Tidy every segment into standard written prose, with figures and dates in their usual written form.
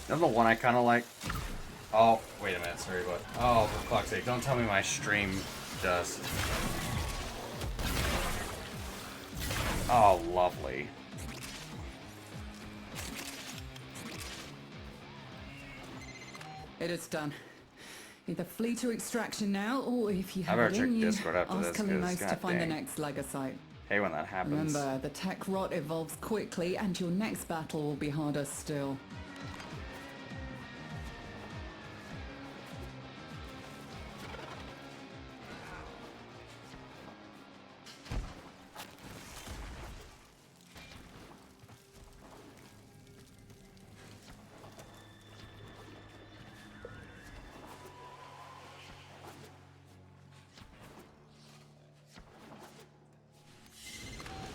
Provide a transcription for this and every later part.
Another one I kind of like. Oh, wait a minute, sorry, but oh, for fuck's sake, don't tell me my stream does. Oh, lovely. It is done. Either flee to extraction now, or if you I have better it check in you, Discord after ask this, 'cause Kalimos to god find the dang. next Legasite. Hey, when that happens. Remember, the tech rot evolves quickly, and your next battle will be harder still.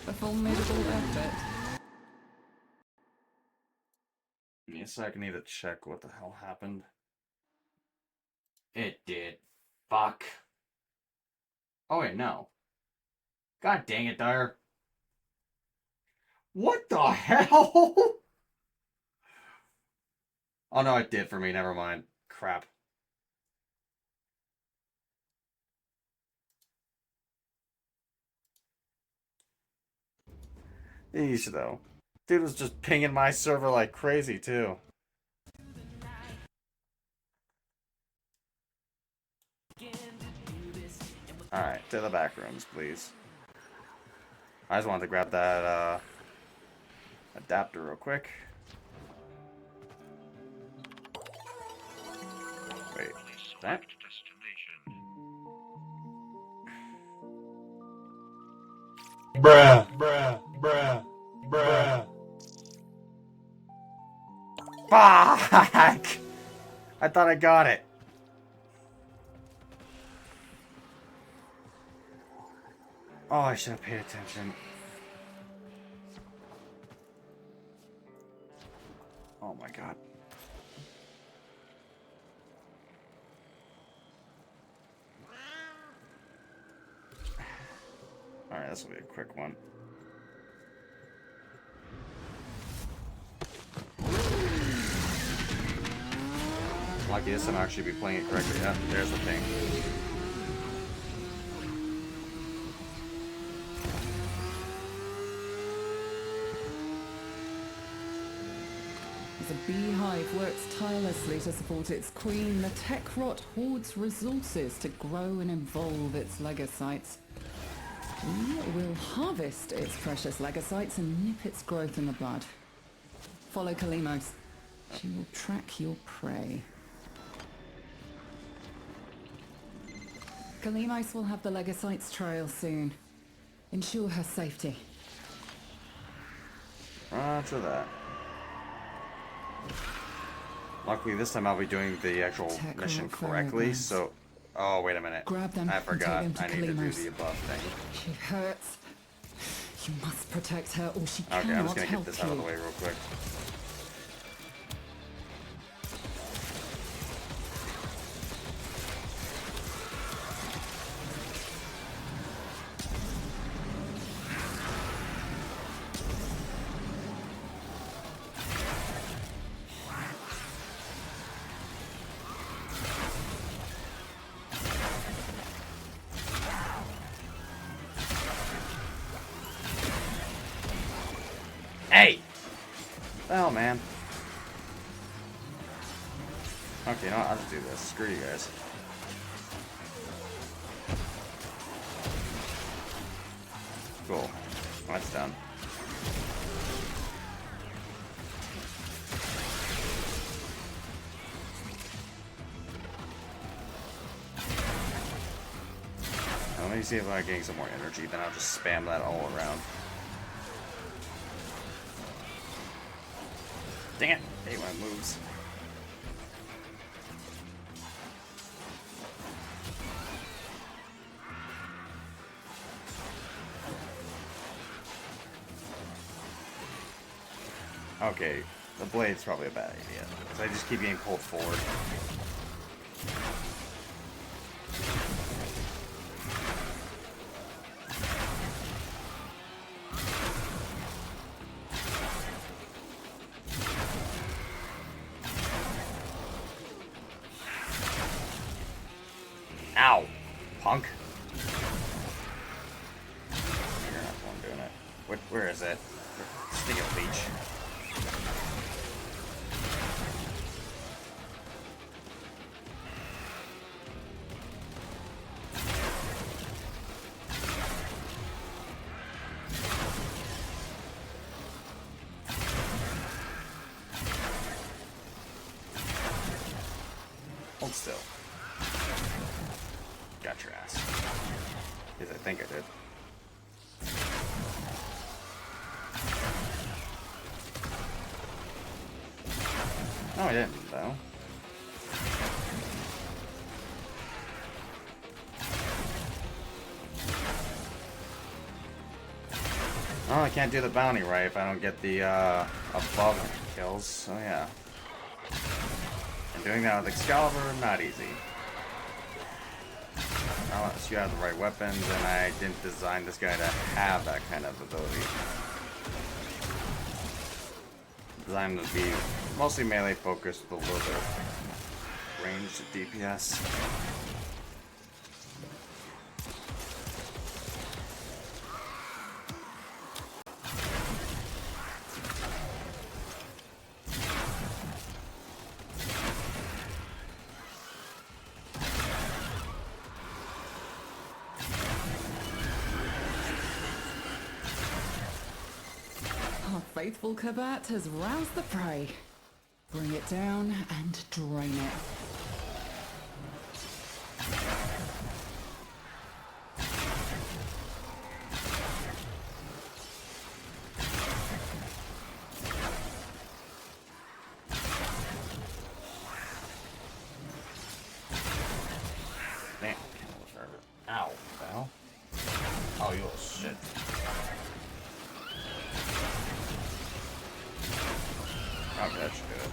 A formidable effort. Give me a second, I need to check what the hell happened. It did. Fuck. Oh, wait, no. God dang it, Dyer. What the hell? Oh, no, it did for me. Never mind. Crap. Eesh, though. Dude was just pinging my server like crazy, too. Alright, to the back rooms, please. I just wanted to grab that, adapter real quick. Wait, that? Bruh, bruh, bruh, bruh. Fuck! I thought I got it. Oh, I should have paid attention. Oh my god. Alright, this will be a quick one. Lucky this time I actually be playing it correctly. Yeah, there's the thing. As a beehive works tirelessly to support its queen, the tech rot hoards resources to grow and evolve its Legasites. We will harvest its precious Legasites and nip its growth in the bud. Follow Kalimos. She will track your prey. Kalimos will have the Legasites trail soon. Ensure her safety. Roger that. Luckily, this time I'll be doing the actual Tech mission rot correctly, photographs. so... Oh, wait a minute. Grab them I and forgot. take them to I need to do Kalimos. the above thing. She hurts. You must protect her or she Okay, I'm cannot just gonna help get this out of the you. way real quick. Hey! Oh, man. Okay, no, I'll just do this. Screw you guys. Cool. That's done. Now, let me see if I'm getting some more energy, then I'll just spam that all around. Dang it! I hate when it moves. Okay, the blade's probably a bad idea, because I just keep getting pulled forward. Hold still. Got your ass. Yes, I think I did. No, I didn't, though. Oh, I can't do the bounty right if I don't get the above kills, so yeah. And doing that with Excalibur, not easy. Unless you have the right weapons, and I didn't design this guy to have that kind of ability. Designed to be mostly melee focused with a little bit of ranged DPS. Our faithful Kabat has roused the prey. Bring it down and drain it. Damn, ow, the hell? Oh, you little shit. Okay, that should do it.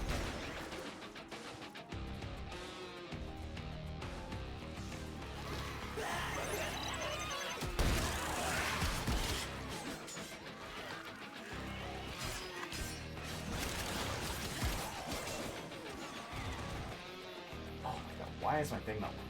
Oh my god, why is my thing not working?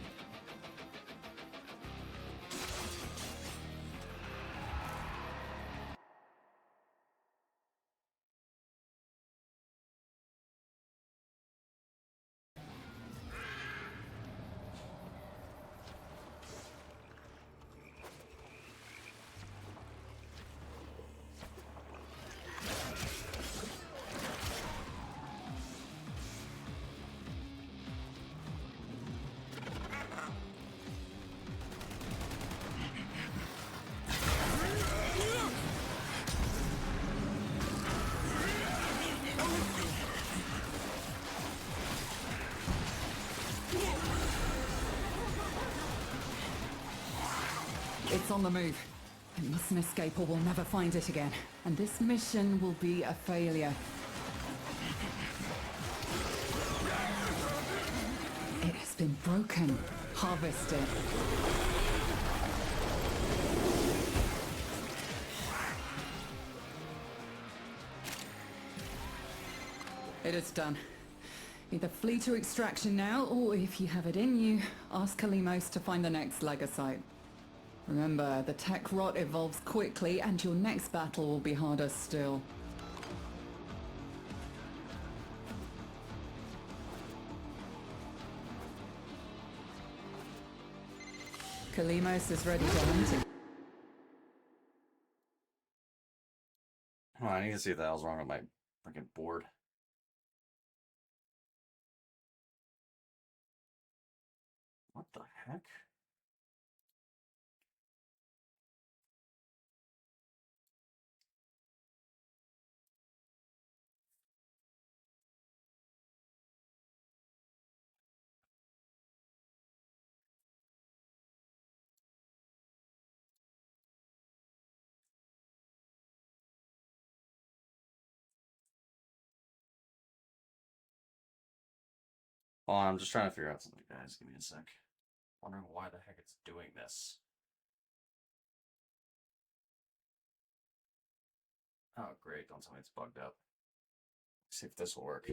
It's on the move. It mustn't escape or we'll never find it again. And this mission will be a failure. It has been broken. Harvest it. It is done. Either flee to extraction now, or if you have it in you, ask Kalimos to find the next Legasite. Remember, the tech rot evolves quickly, and your next battle will be harder still. Kalimos is ready to hunt it. Oh, I need to see what the hell's wrong with my freaking board. What the heck? Oh, I'm just trying to figure out something, guys. Give me a sec. Wondering why the heck it's doing this. Oh, great. Don't tell me it's bugged up. Let's see if this will work.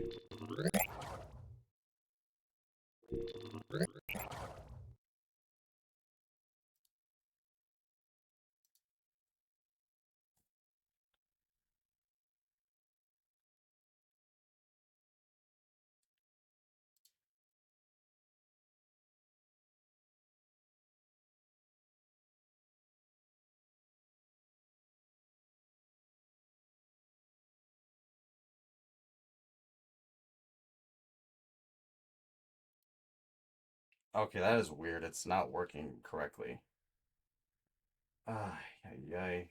Okay, that is weird. It's not working correctly. Ah, yay.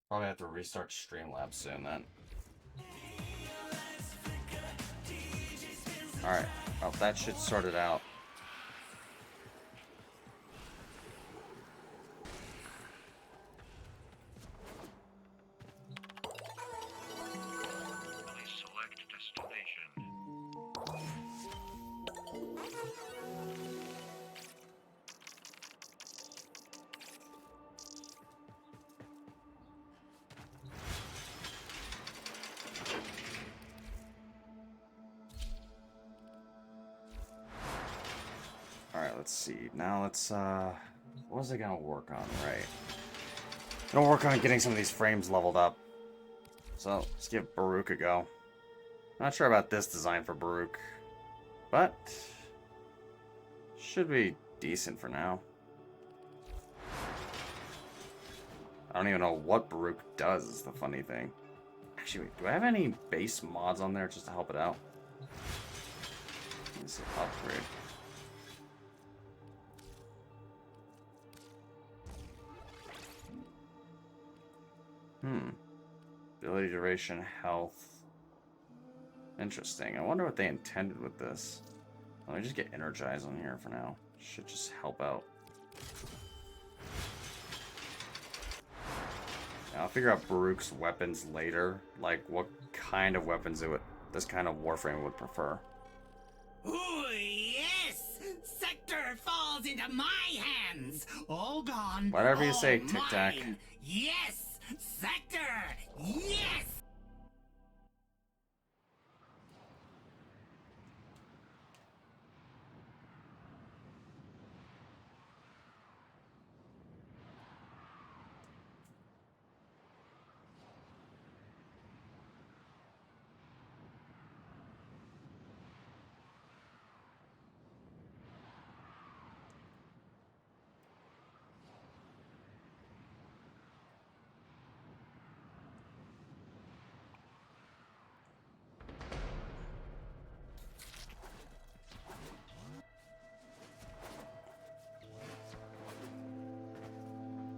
Probably have to restart Streamlabs soon then. Alright, well, that shit sorted out. Please select destination. Alright, let's see. Now let's, what was I gonna work on, right? Gonna work on getting some of these frames leveled up. So, let's give Baruch a go. Not sure about this design for Baruch, but should be decent for now. I don't even know what Baruch does, is the funny thing. Actually, wait, do I have any base mods on there just to help it out? Let me see, upgrade. Ability duration, health. Interesting. I wonder what they intended with this. Let me just get energized on here for now. Should just help out. Now, I'll figure out Baruch's weapons later. Like, what kind of weapons this kind of Warframe would prefer. Ooh, yes! Sector falls into my hands! All gone. Whatever you all say, Tic Tac. mine. Yes! Sector! Yes!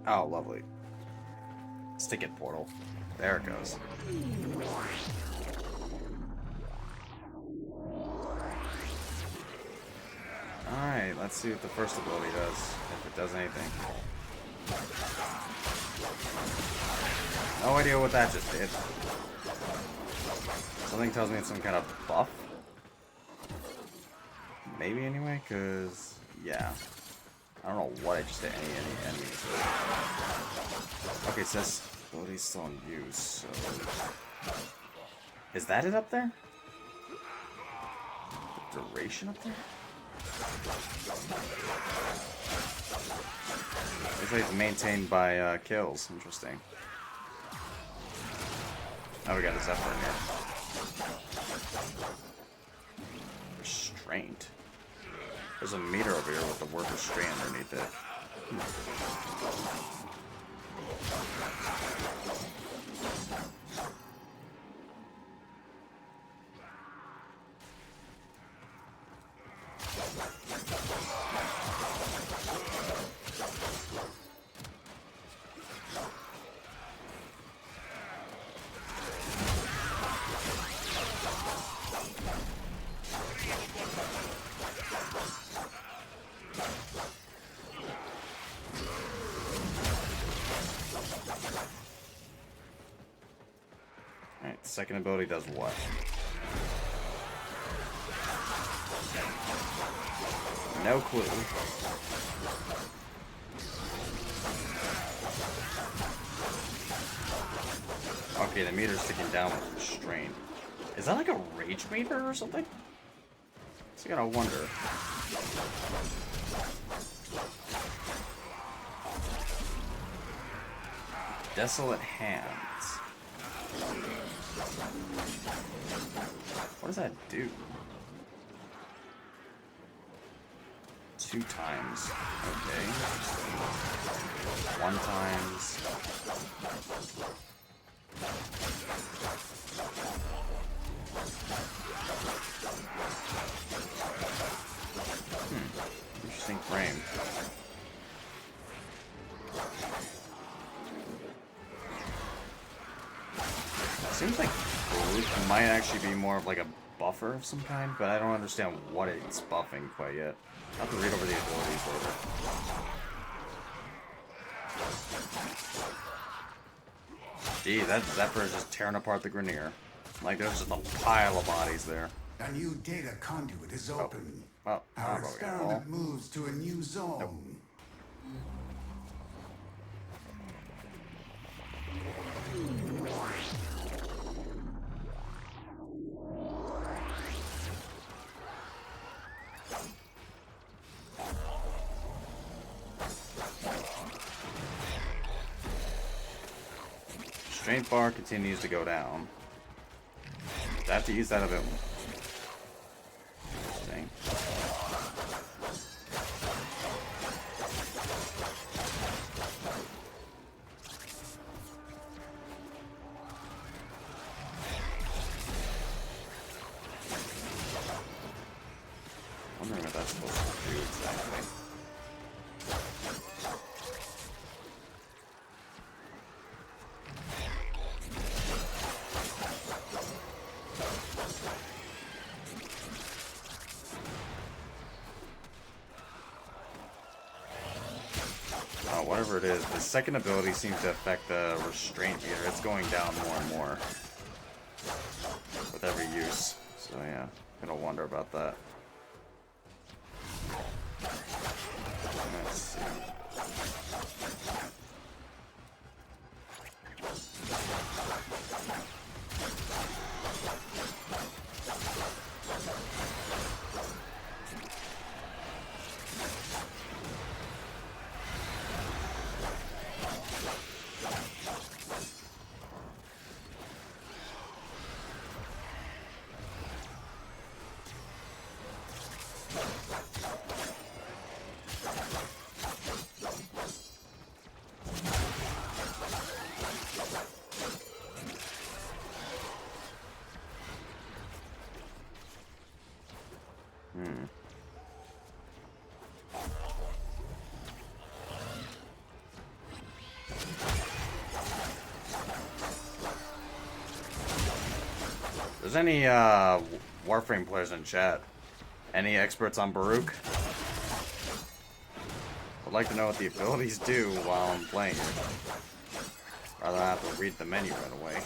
Oh, lovely. Stick it, portal. There it goes. Alright, let's see what the first ability does, if it does anything. No idea what that just did. Something tells me it's some kind of buff. Maybe anyway, because, yeah. I don't know what I just did. Any enemies. Okay, it says ability's still in use, so... Is that it up there? The duration up there? Looks like it's maintained by kills. Interesting. Oh, we got a Zephyr in here. Restraint. There's a meter over here with the word restraint underneath it. Alright, second ability does what? No clue. Okay, the meter's ticking down with restraint. Is that like a rage meter or something? So I gotta wonder. Desolate Hands. What does that do? 2 times. Okay. 1 times. Seems like Baruch might actually be more of like a buffer of some kind, but I don't understand what it's buffing quite yet. I'll have to read over the abilities later. Gee, that Zephyr is just tearing apart the Grineer. Like there's just a pile of bodies there. A new data conduit is open. Well, Our experiment moves to a new zone. Strength bar continues to go down. I have to use that a bit more. Interesting. Wondering what that's supposed to do exactly. Whatever it is, the second ability seems to affect the restraint meter. It's going down more and more with every use. So yeah, gonna wonder about that. Let's see. If there's any Warframe players in chat, any experts on Baruch? I'd like to know what the abilities do while I'm playing it, rather than have to read the menu right away.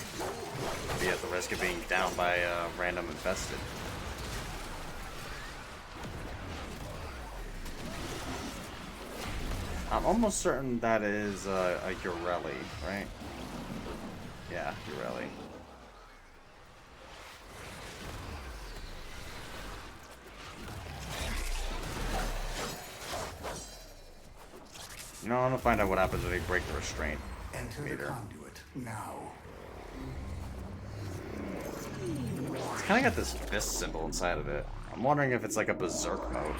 Be at the risk of being down by a random infested. I'm almost certain that is a Ureli, right? Yeah, Ureli. You know, I want to find out what happens when they break the restraint Enter meter. the conduit now. It's kind of got this fist symbol inside of it. I'm wondering if it's like a berserk mode.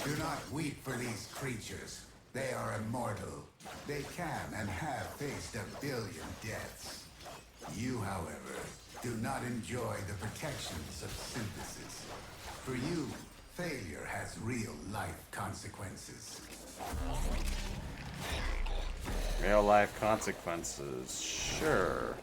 Do not weep for these creatures. They are immortal. They can and have faced 1 billion deaths. You, however, do not enjoy the protections of synthesis. For you, failure has real-life consequences. Real life consequences, sure.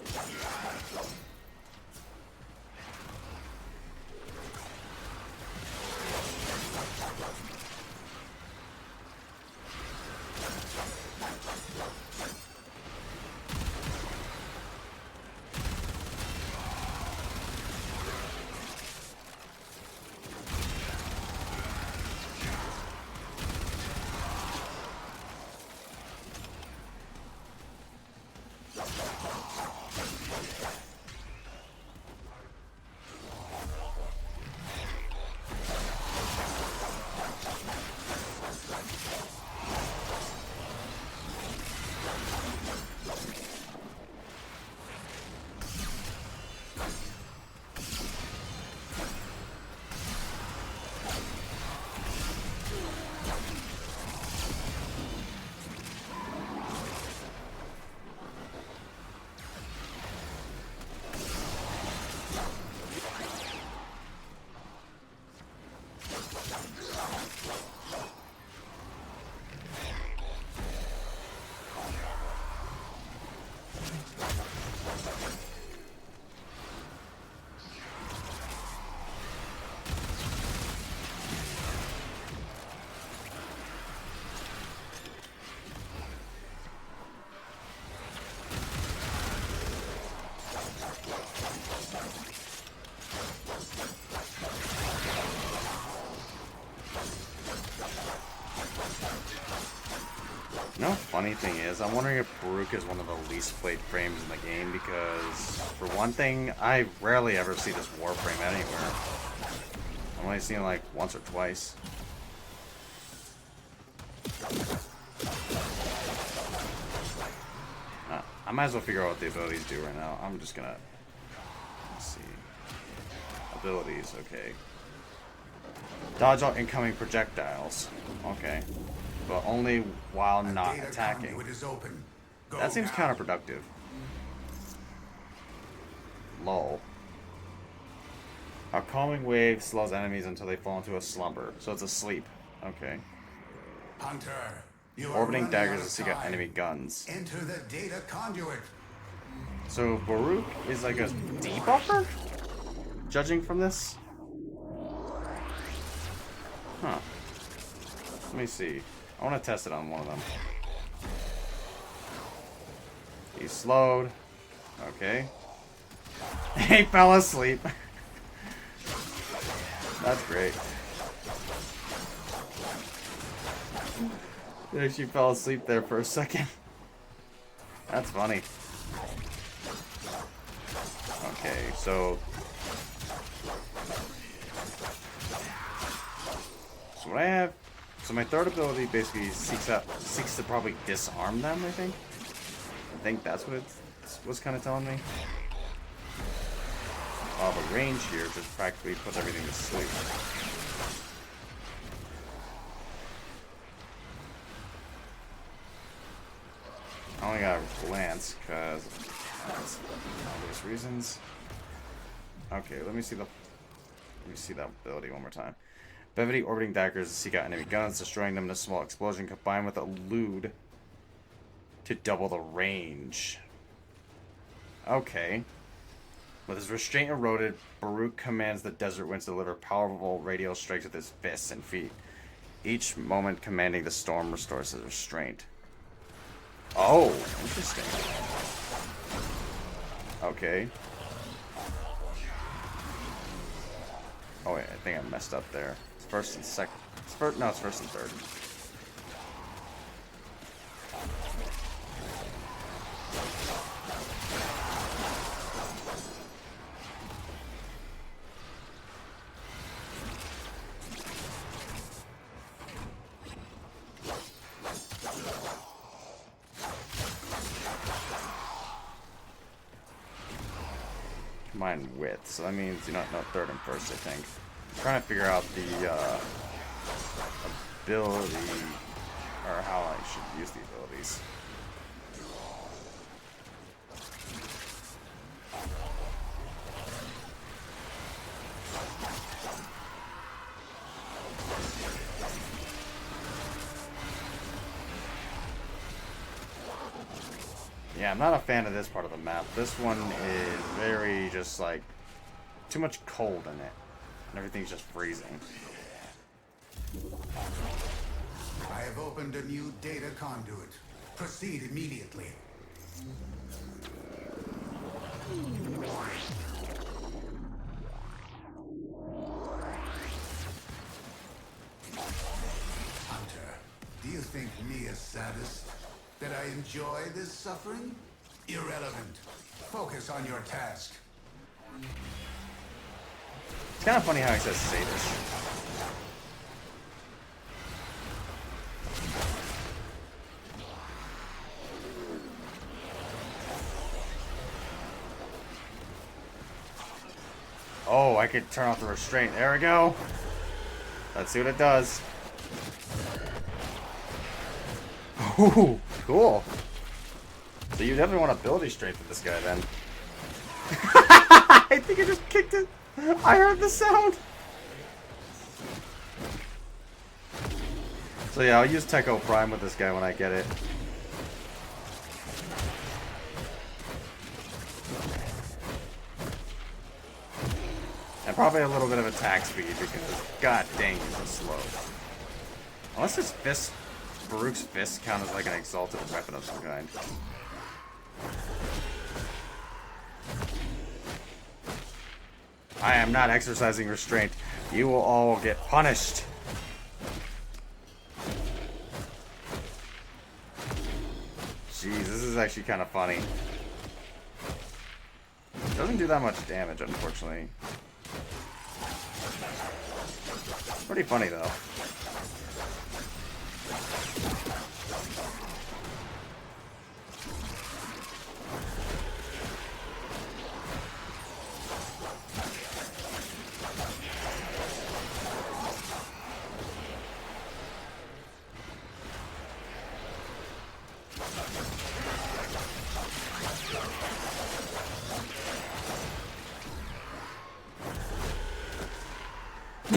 No, funny thing is, I'm wondering if Baruch is one of the least played frames in the game because, for one thing, I rarely ever see this Warframe anywhere. I've only seen it like once or twice. I might as well figure out what the abilities do right now. I'm just gonna... Let's see. Abilities, okay. Dodge all incoming projectiles. Okay. But only while not attacking. That seems counterproductive. Lol. A calming wave slows enemies until they fall into a slumber. So it's a sleep. Okay. Hunter, you Orbiting daggers to seek out enemy guns. Enter the data conduit. So Baruch is like a debuffer? Judging from this? Huh. Let me see. I want to test it on one of them. He's slowed. Okay. He fell asleep. That's great. He actually fell asleep there for a second. That's funny. Okay, so what I have, so my third ability basically seeks to probably disarm them, I think that's what it was kind of telling me. While the range here just practically puts everything to sleep. I only got a glance because obvious reasons. Okay, let me see that ability one more time. Brevity orbiting daggers to seek out enemy guns, destroying them in a small explosion, combined with a elude to double the range. Okay. With his restraint eroded, Baruch commands the desert winds to deliver powerful radial strikes with his fists and feet. Each moment commanding the storm restores his restraint. Oh, interesting. Okay. Oh wait, I think I messed up there. It's first and second. No, it's first and third. Combined with, so that means not third and first, I think. I'm trying to figure out the ability, or how I should use the abilities. Yeah, I'm not a fan of this part of the map. This one is very just like too much cold in it. And everything's just freezing. I have opened a new data conduit. Proceed immediately. Hunter, do you think me a sadist? That I enjoy this suffering? Irrelevant. Focus on your task. It's kind of funny how he says sadist. Oh, I could turn off the restraint. There we go. Let's see what it does. Ooh, cool. So you definitely want ability strength with this guy then. I think I just kicked it. I heard the sound. So yeah, I'll use Techo Prime with this guy when I get it. And probably a little bit of attack speed because god dang he's so slow. Unless his fist, Baruch's fist count as like an exalted weapon of some kind. I am not exercising restraint. You will all get punished. Jeez, this is actually kind of funny. Doesn't do that much damage, unfortunately. Pretty funny, though.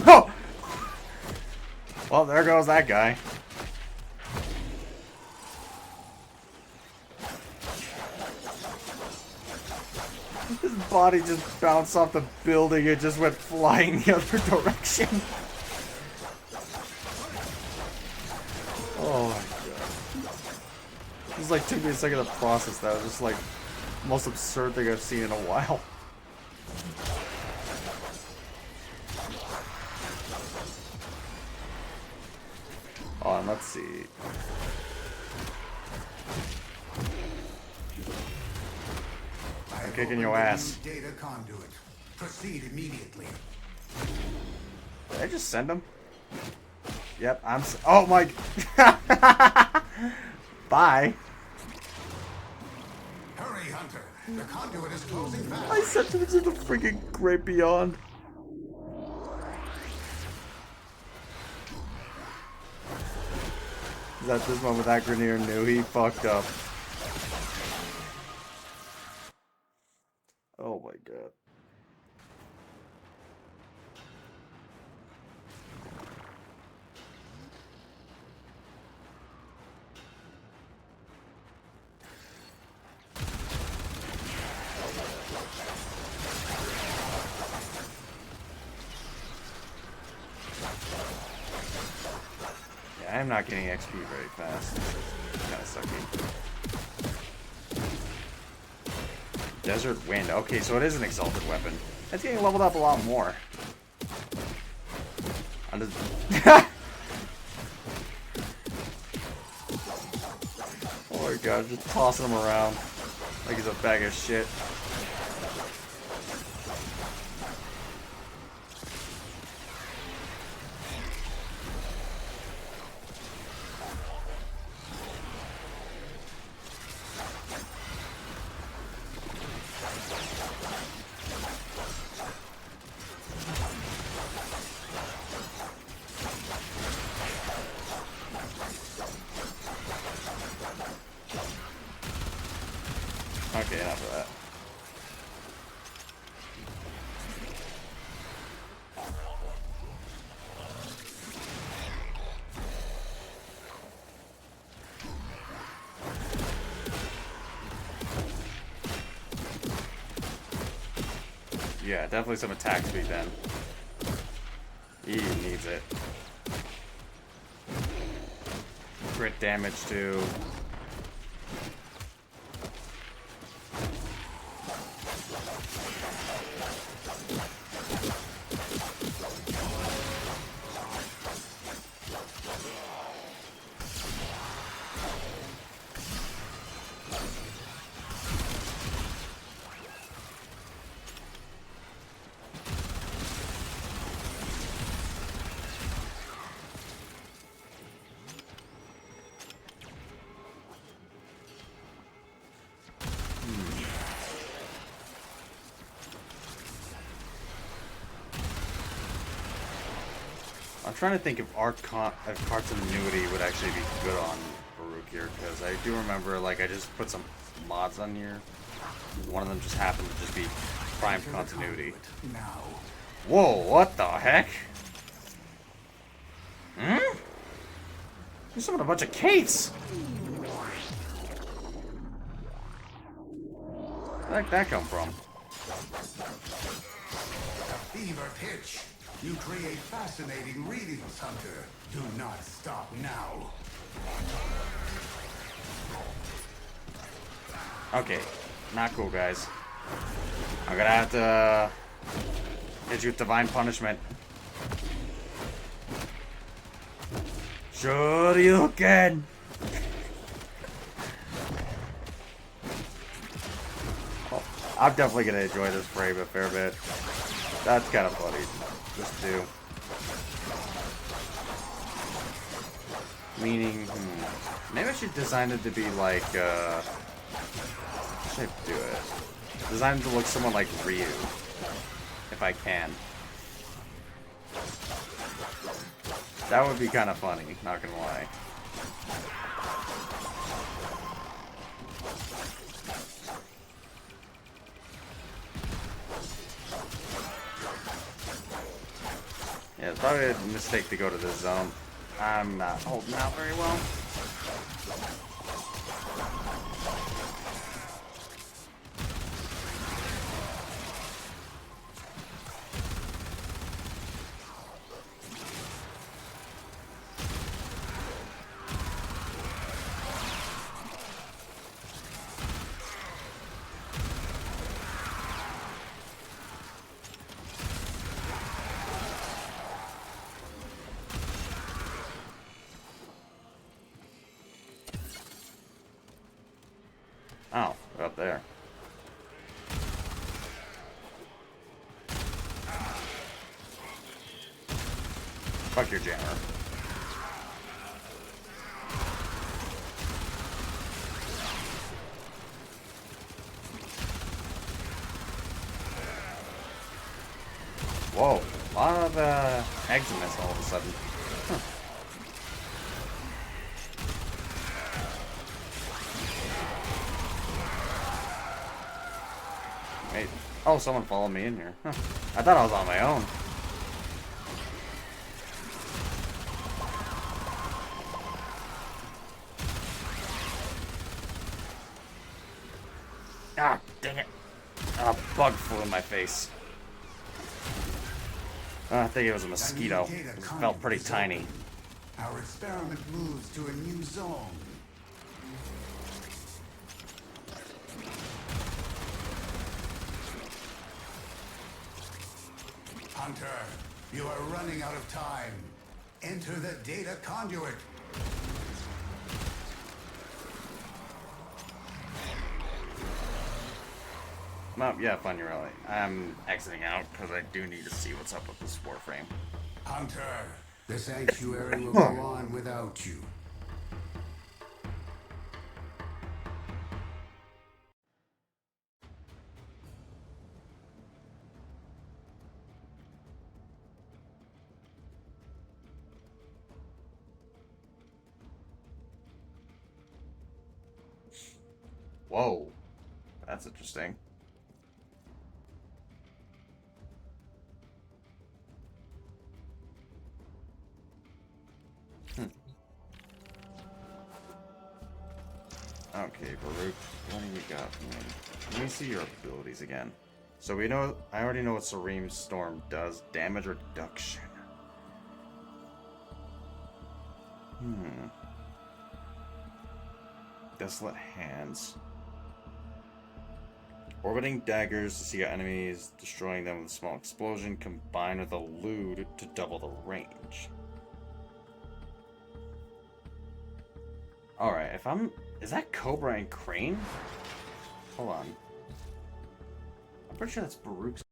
No! Well, there goes that guy. His body just bounced off the building and just went flying the other direction. Oh my god. This like took me a second to process that. It was just like the most absurd thing I've seen in a while. On, let's see. I'm kicking your ass. Data conduit. Proceed immediately. Did I just send him? Yep, I'm. Oh my. Bye. Hurry, Hunter. The conduit is closing fast. I sent him to the freaking great beyond. At this moment, that Grenier knew he fucked up. Oh my god. I'm not getting XP very fast. Kinda sucky. Desert Wind. Okay, so it is an exalted weapon. It's getting leveled up a lot more. I'm just... Oh my god, just tossing him around like he's a bag of shit. Okay, enough of that. Yeah, definitely some attack speed then. He needs it. Crit damage too. I'm trying to think if continuity would actually be good on Baruch here, because I do remember, like, I just put some mods on here. One of them just happened to just be prime continuity. Now. Whoa, what the heck? Hmm? There's someone a bunch of Kates! Where'd that come from? Fever pitch. You create fascinating readings, Hunter. Do not stop now. Okay, not cool, guys. I'm gonna have to hit you with Divine Punishment. Shoryuken! I'm definitely gonna enjoy this frame a fair bit. That's kind of funny. Just do. Meaning, maybe I should design it to be like, how should I do it? Design it to look somewhat like Ryu. If I can. That would be kind of funny, not gonna lie. Yeah, it's probably a mistake to go to this zone. I'm not holding out very well. Oh, they're up there. Fuck your jammer. Whoa, a lot of eggs in this all of a sudden. Huh. Wait. Oh, someone followed me in here. Huh. I thought I was on my own. Ah, dang it. A bug flew in my face. I think it was a mosquito. It felt pretty tiny. Our experiment moves to a new zone. Hunter, you are running out of time. Enter the data conduit. Well, yeah, fun, you're right. I'm exiting out because I do need to see what's up with this Warframe. Hunter, the sanctuary will go on without you. Whoa. That's interesting. Okay, Baruch, what do you got for me? Let me see your abilities again. So we know, I already know what Serene Storm does. Damage reduction. Desolate Hands. Orbiting daggers to see enemies, destroying them with a small explosion, combined with a lewd to double the range. Alright, if I'm... Is that Cobra and Crane? Hold on. I'm pretty sure that's Baruch's.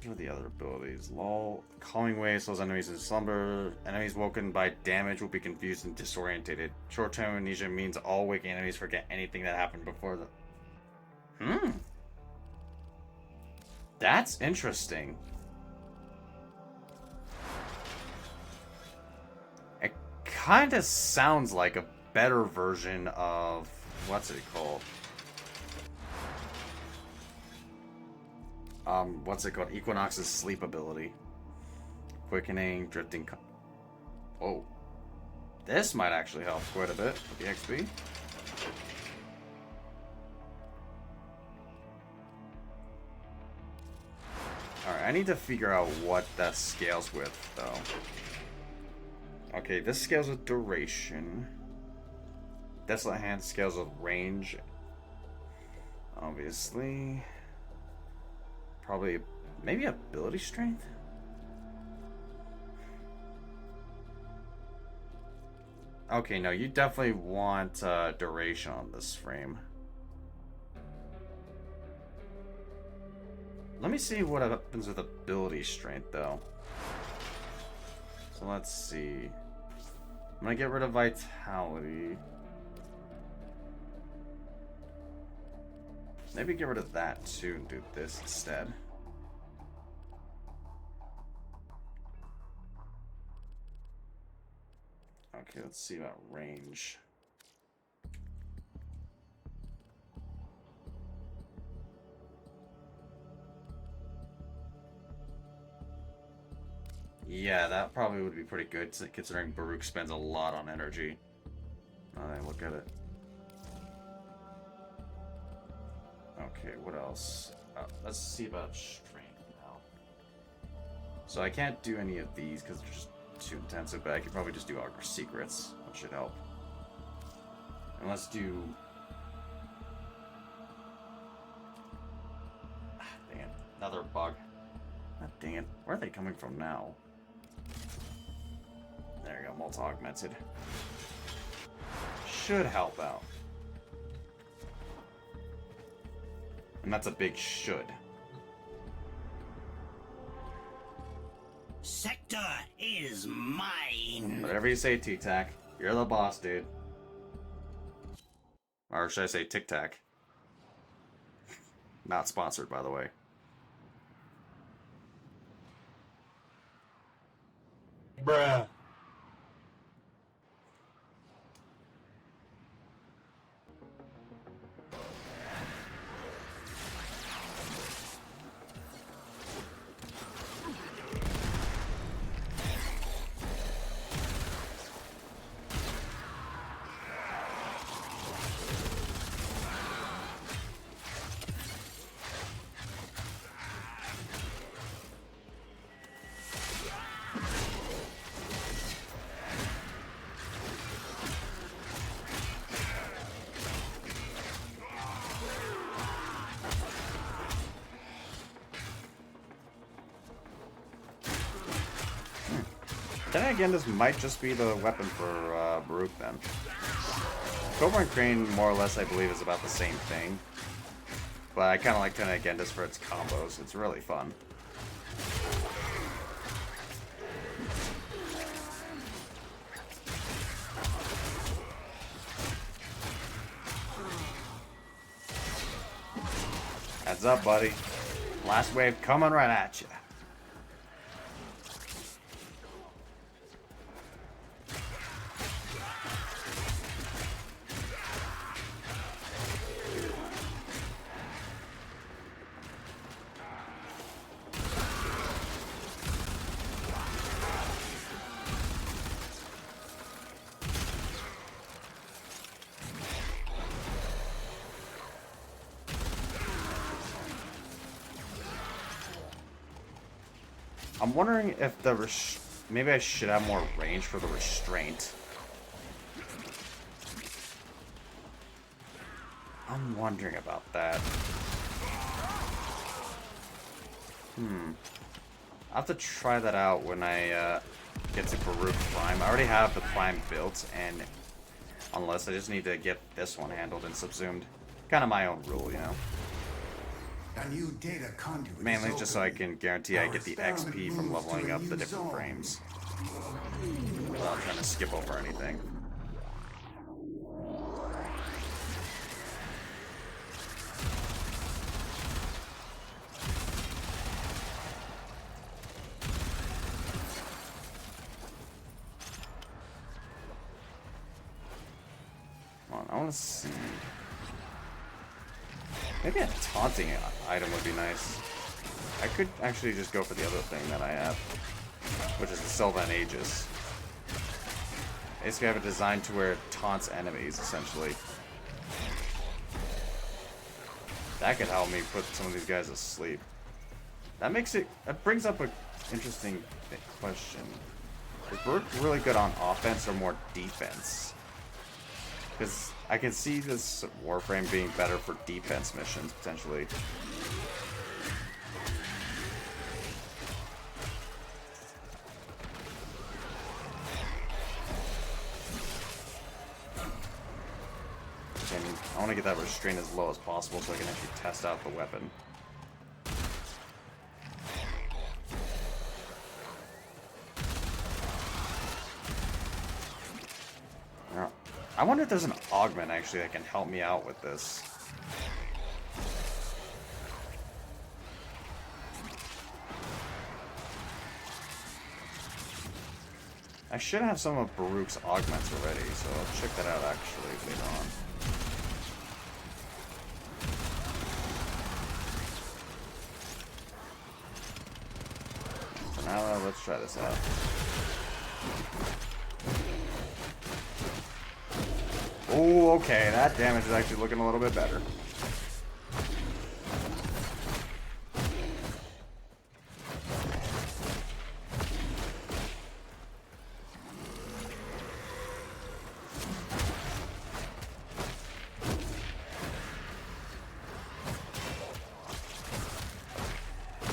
What are the other abilities? Lull. Calming Wave slows enemies in slumber. Enemies woken by damage will be confused and disorientated. Short-term amnesia means all waking enemies forget anything that happened before the... That's interesting. It kind of sounds like a better version of... What's it called? What's it called? Equinox's sleep ability. Quickening, drifting... Whoa. This might actually help quite a bit with the XP. I need to figure out what that scales with, though. Okay, this scales with duration. Desolate Hand scales with range. Obviously. Probably, maybe ability strength? Okay, no, you definitely want duration on this frame. Let me see what happens with ability strength, though. So let's see. I'm gonna get rid of vitality. Maybe get rid of that too and do this instead. Okay, let's see about range. Yeah, that probably would be pretty good considering Baruch spends a lot on energy. Look at it. Okay, what else? Let's see about strength now. So I can't do any of these because they're just too intensive, but I could probably just do Augur Secrets, which should help. And let's do... dang it. Another bug. Dang it. Where are they coming from now? There you go, multi-augmented. Should help out. And that's a big should. Sector is mine. Whatever you say, Tic-Tac. You're the boss, dude. Or should I say Tic-Tac? Not sponsored, by the way. Bruh. Then again, this might just be the weapon for Baruch then. Cobra and Crane, more or less, I believe, is about the same thing. But I kind of like Tenagendis for its combos. It's really fun. Heads up, buddy. Last wave coming right at you. I'm wondering if the maybe I should have more range for the restraint. I'm wondering about that. I'll have to try that out when I get to Baruch Prime. I already have the Prime built, and unless I just need to get this one handled and subsumed. Kind of my own rule, you know. A new data conduit Mainly is just so I opening. can guarantee I Our get the experiment XP from moves to leveling a up the new different zone. frames. Without trying to skip over anything. Come on, I want to see. Maybe a taunting item would be nice. I could actually just go for the other thing that I have, which is the Sylvan Aegis. Basically, I have a design to where it taunts enemies, essentially. That could help me put some of these guys to sleep. That brings up a interesting question. Is Baruch really good on offense or more defense? Because I can see this Warframe being better for defense missions, potentially. I want to get that restraint as low as possible so I can actually test out the weapon. Now, I wonder if there's an augment actually that can help me out with this. I should have some of Baruch's augments already, so I'll check that out actually later on. So now let's try this out. Oh, okay, that damage is actually looking a little bit better.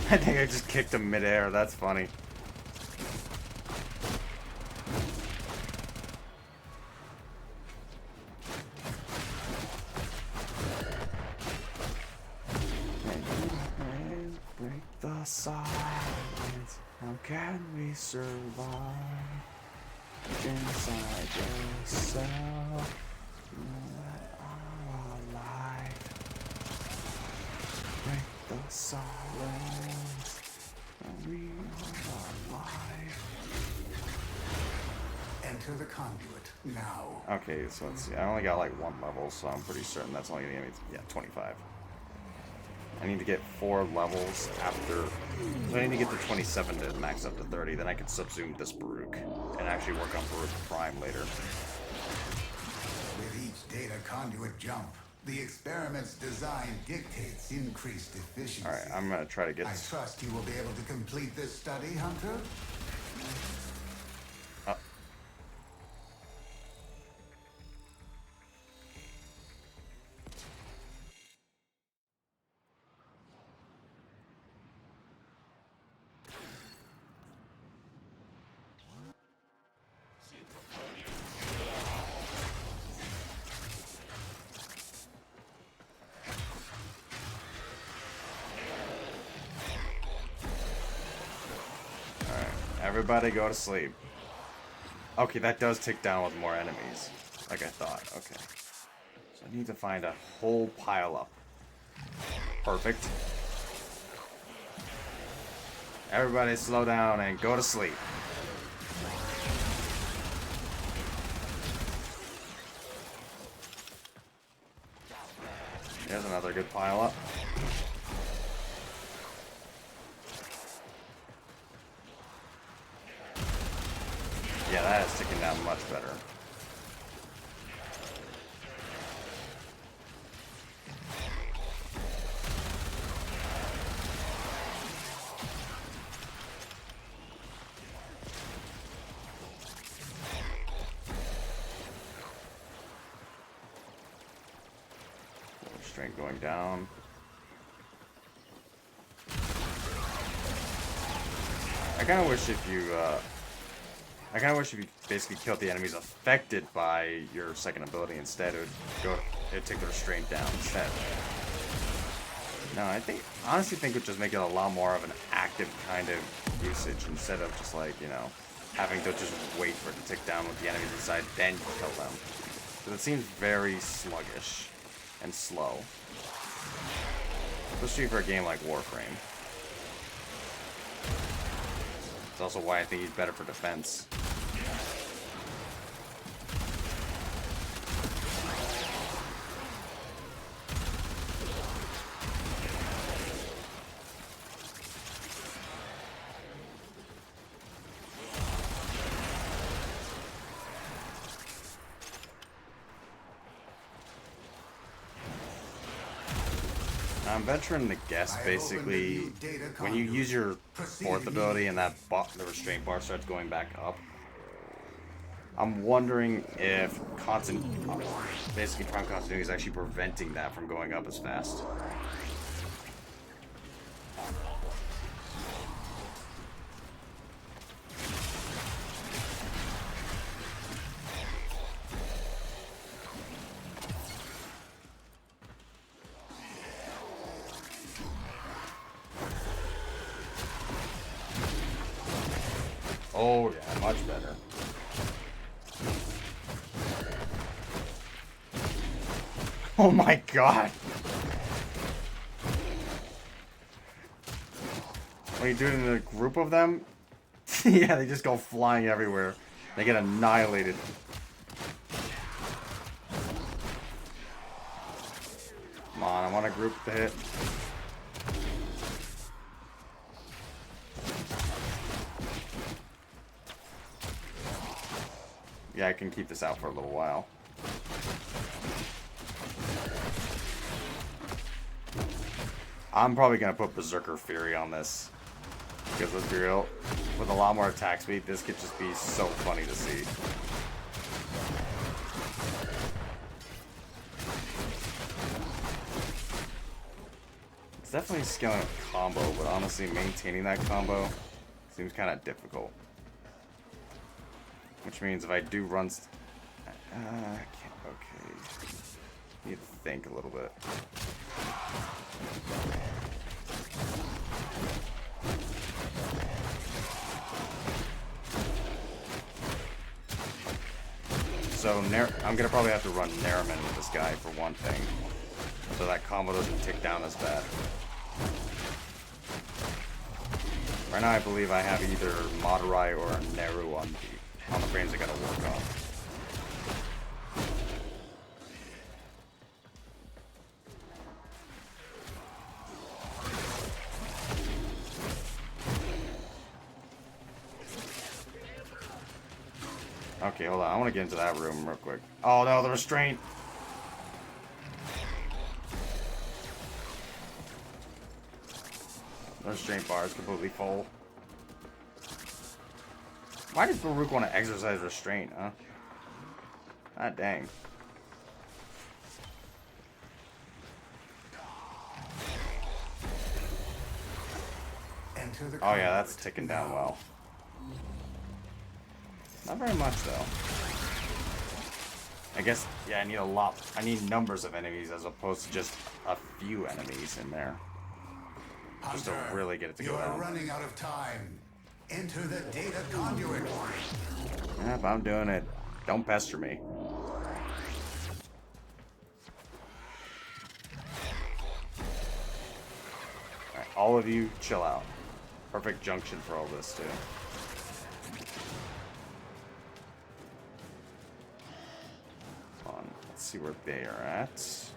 I think I just kicked him midair. That's funny. Break the silence. How can we survive inside yourself? Our life. Break the silence. We are alive. Enter the conduit now. Okay, so let's see. I only got like 1 level, so I'm pretty certain that's only gonna give me, yeah, 25. I need to get 4 levels after. So I need to get to 27 to max up to 30. Then I can subsume this Baruch and actually work on Baruch Prime later. With each data conduit jump, the experiment's design dictates increased efficiency. Alright, I'm gonna try to get. I trust you will be able to complete this study, Hunter? Everybody go to sleep. Okay, that does tick down with more enemies, like I thought. Okay. So I need to find a whole pile up. Perfect. Everybody slow down and go to sleep. There's another good pile up. Yeah, that is ticking down much better. Strength going down. I kind of wish if you basically killed the enemies affected by your second ability instead. It would take the restraint down instead. No, honestly think it would just make it a lot more of an active kind of usage instead of just like, you know, having to just wait for it to tick down with the enemies inside, then you kill them. Because it seems very sluggish and slow. Especially for a game like Warframe. It's also why I think he's better for defense. I'm venturing to guess, basically, when you use your fourth ability and that the restraint bar starts going back up, I'm wondering if basically Prime Continuity is actually preventing that from going up as fast. Oh yeah, much better. Oh my god! When you do it in a group of them, yeah, they just go flying everywhere. They get annihilated. Come on, I want a group to hit. Yeah, I can keep this out for a little while. I'm probably going to put Berserker Fury on this. Because let's be real, with a lot more attack speed, this could just be so funny to see. It's definitely scaling a combo, but honestly, maintaining that combo seems kind of difficult. Which means if I do run... I can't... Okay. Need to think a little bit. So, I'm gonna probably have to run Nairman with this guy for one thing. So that combo doesn't tick down as bad. Right now I believe I have either Madurai or Neru on the frames I gotta work on. Okay, hold on. I want to get into that room real quick. Oh no, the restraint! The restraint bar is completely full. Why does Baruch want to exercise restraint, huh? God dang. Oh yeah, that's ticking down well. Not very much though. I guess, yeah, I need a lot. I need numbers of enemies as opposed to just a few enemies in there. Just to really get it to go down. You're running out of time. Enter the data conduit. Yep, I'm doing it. Don't pester me. Alright, all of you, chill out. Perfect junction for all this, too. Hold on, let's see where they are at. So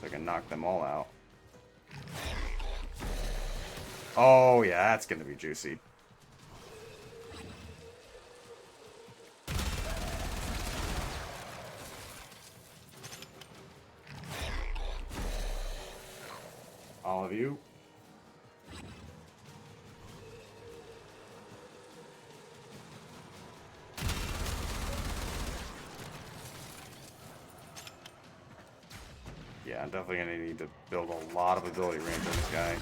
I can knock them all out. Oh, yeah, that's gonna be juicy. All of you. Yeah, I'm definitely gonna need to build a lot of ability range on this guy.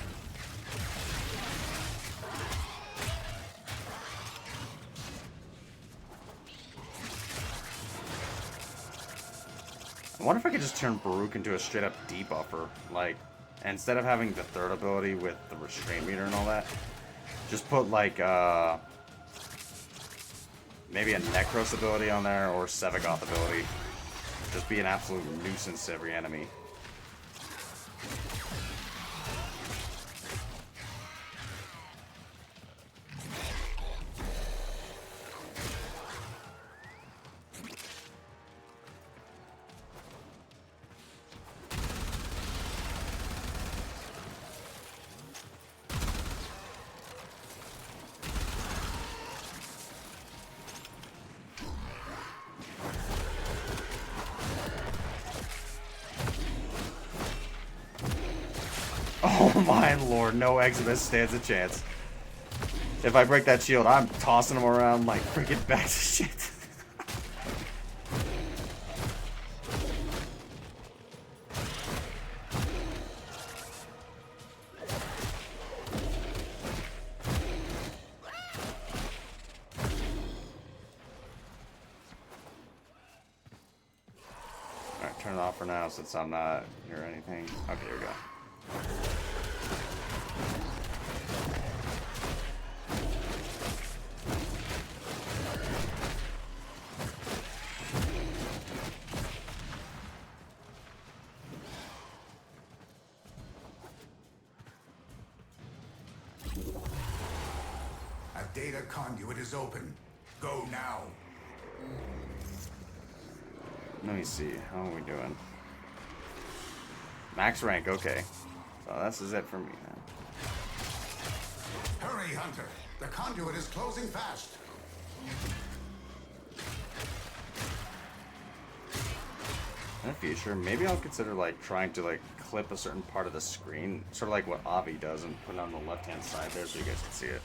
I wonder if I could just turn Baruch into a straight up debuffer. Like, instead of having the third ability with the restraint meter and all that, just put like maybe a Necros ability on there or Sevagoth ability. Just be an absolute nuisance to every enemy. my lord, no Exodus stands a chance. If I break that shield, I'm tossing him around like freaking bags of shit. Alright, turn it off for now since I'm not near anything. Okay, here we go. A data conduit is open. Go now. Let me see. How are we doing? Max rank, okay. So this is it for me now. Hurry, Hunter. The conduit is closing fast. In the future, maybe I'll consider like trying to like clip a certain part of the screen, sort of like what Avi does, and put it on the left-hand side there so you guys can see it.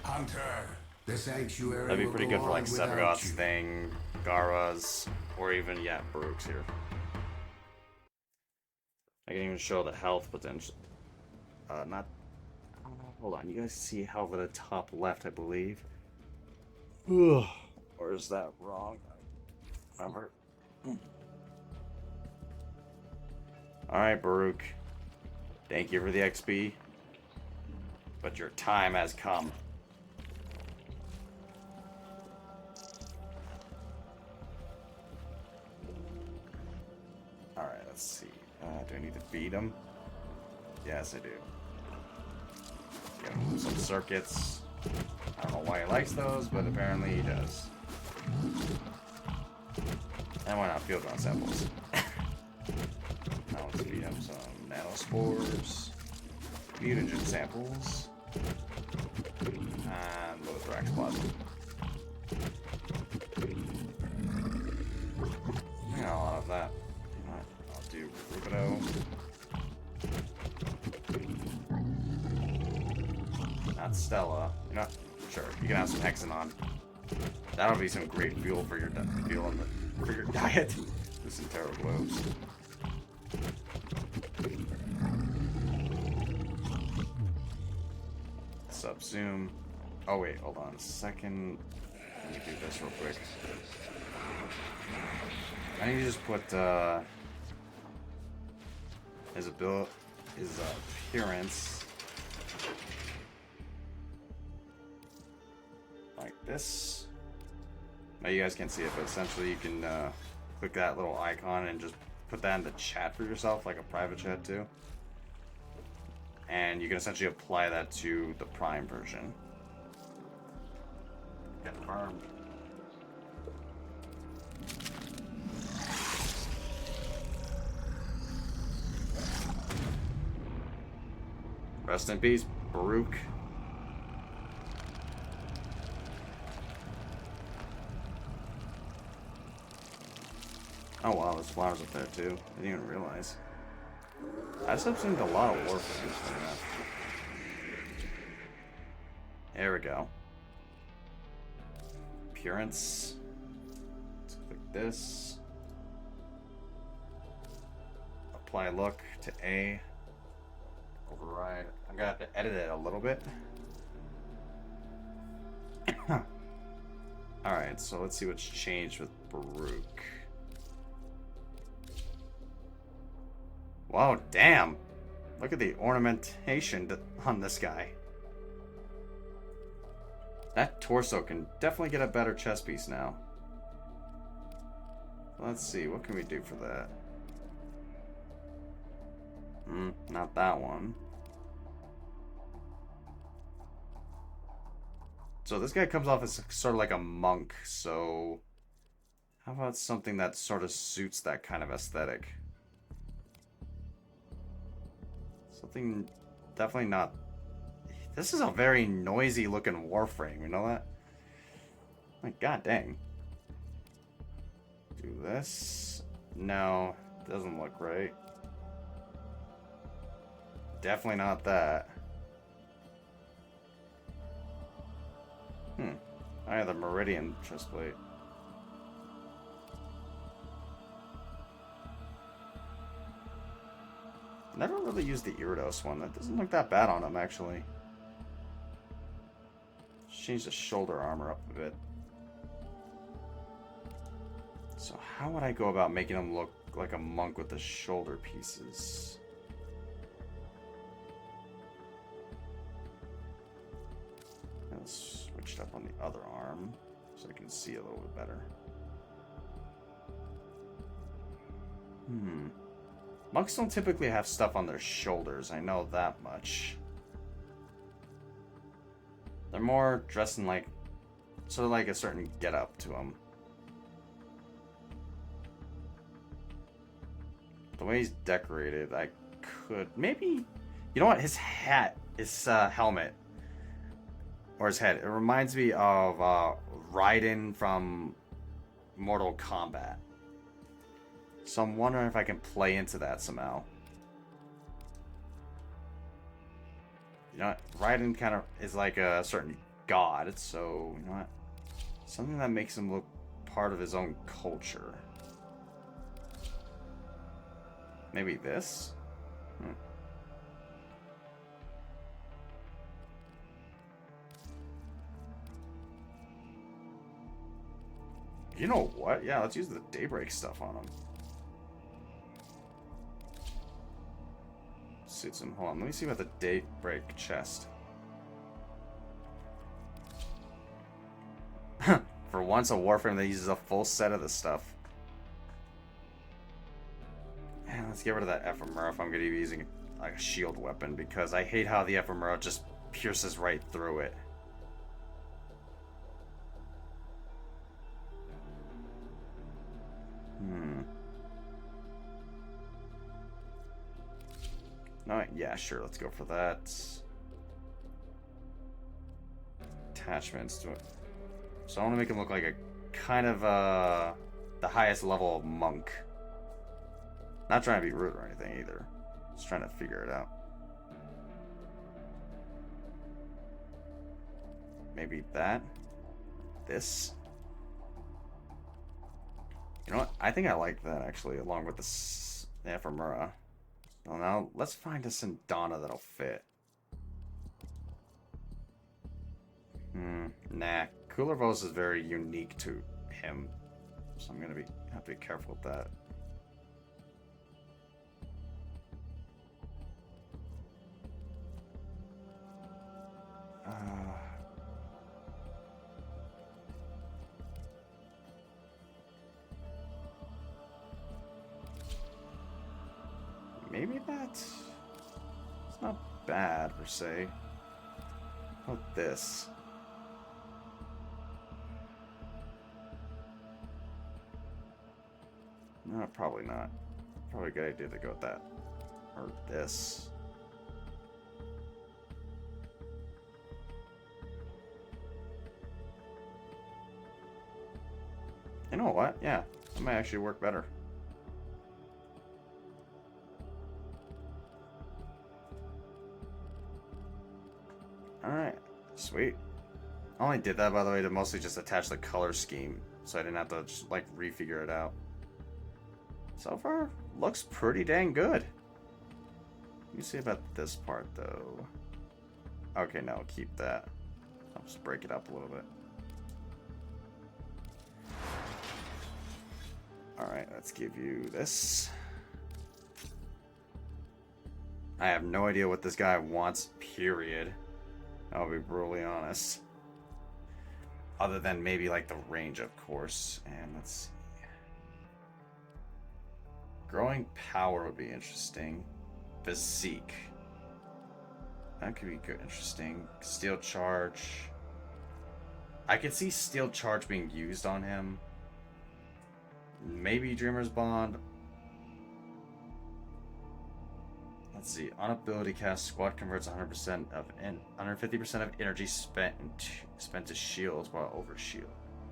Hunter, the sanctuary. That'd be will pretty go good for on like without Sephiroth's you. thing, Gara's, or even Baruch's here. I can even show the health potential. Not. Hold on, you guys see health at the top left, I believe. Ugh. Or is that wrong? Remember. Alright, Baruch. Thank you for the XP. But your time has come. Alright, let's see. Do I need to feed him? Yes, I do. Give him some circuits. I don't know why he likes those, but apparently he does. And why not field run samples? Now let's feed him some nanospores, mutagen samples, and Lothrax plasma. I got a lot of that. I'll do Rubido. Not Stella. You're not sure. You can have some Hexanon. That'll be some great fuel for your diet. With some Terror Globes. Sub-zoom. Oh wait, hold on a second. Let me do this real quick. I need to just put his appearance like this. Now you guys can't see it, but essentially you can click that little icon and just put that in the chat for yourself, like a private chat too. And you can essentially apply that to the Prime version. Confirmed. Rest in peace, Baruch. Oh wow, there's flowers up there too. I didn't even realize. I just have seen a lot of Warframes. There we go. Appearance. Let's click this. Apply look to A. Override. I'm gonna have to edit it a little bit. Alright, so let's see what's changed with Baruch. Wow, damn! Look at the ornamentation on this guy. That torso can definitely get a better chest piece now. Let's see, what can we do for that? Not that one. So this guy comes off as sort of like a monk, so how about something that sort of suits that kind of aesthetic? Something definitely not. This is a very noisy looking Warframe, you know that? Like, god dang. Do this. No, doesn't look right. Definitely not that. I have the Meridian chestplate. Never really used the Iridos one. That doesn't look that bad on him, actually. Just change the shoulder armor up a bit. So how would I go about making him look like a monk with the shoulder pieces? Let's switch it up on the other arm so I can see a little bit better. Monks don't typically have stuff on their shoulders, I know that much. They're more dressed in like, sort of like a certain get-up to them. The way he's decorated, I could, maybe, you know what, his hat, his helmet, or his head, it reminds me of Raiden from Mortal Kombat. So I'm wondering if I can play into that somehow. You know what? Raiden kind of is like a certain god, so, you know what? Something that makes him look part of his own culture. Maybe this? You know what? Yeah, let's use the Daybreak stuff on him. Suits him. Hold on, let me see about the Daybreak chest. For once, a Warframe that uses a full set of this stuff. And let's get rid of that ephemera if I'm going to be using like a shield weapon, because I hate how the ephemera just pierces right through it. No, yeah, sure, let's go for that. Attachments to it. So I want to make him look like a kind of the highest level of monk. Not trying to be rude or anything either. Just trying to figure it out. Maybe that. This. You know what? I think I like that actually, along with the ephemera. Well, now let's find a Sindana that'll fit. Nah. Cooler Vos is very unique to him, so I'm gonna have to be careful with that. Maybe that's it's not bad per se. How about this? No, probably not. Probably a good idea to go with that. Or this. You know what? Yeah, that might actually work better. Alright, sweet. I only did that, by the way, to mostly just attach the color scheme, so I didn't have to just, like, refigure it out. So far, looks pretty dang good. Let me see about this part, though. Okay, no, keep that. I'll just break it up a little bit. Alright, let's give you this. I have no idea what this guy wants, period. I'll be brutally honest. Other than maybe like the range, of course. And let's see. Growing power would be interesting. Physique. That could be good, interesting. Steel charge. I could see steel charge being used on him. Maybe Dreamer's Bond. Let's see. On ability cast, squad converts 100% of 150% of energy spent to shields while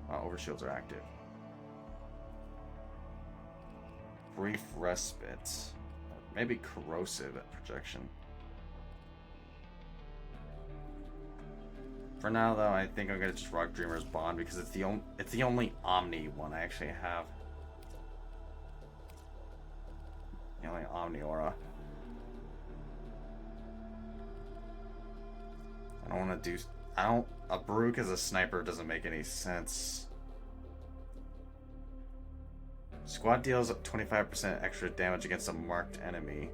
overshields are active. Brief respite. Maybe corrosive at projection. For now, though, I think I'm gonna just rock Dreamer's Bond because it's the only Omni one I actually have. The only Omni aura. I don't want to do. I don't. A Baruch as a sniper doesn't make any sense. Squad deals 25% extra damage against a marked enemy.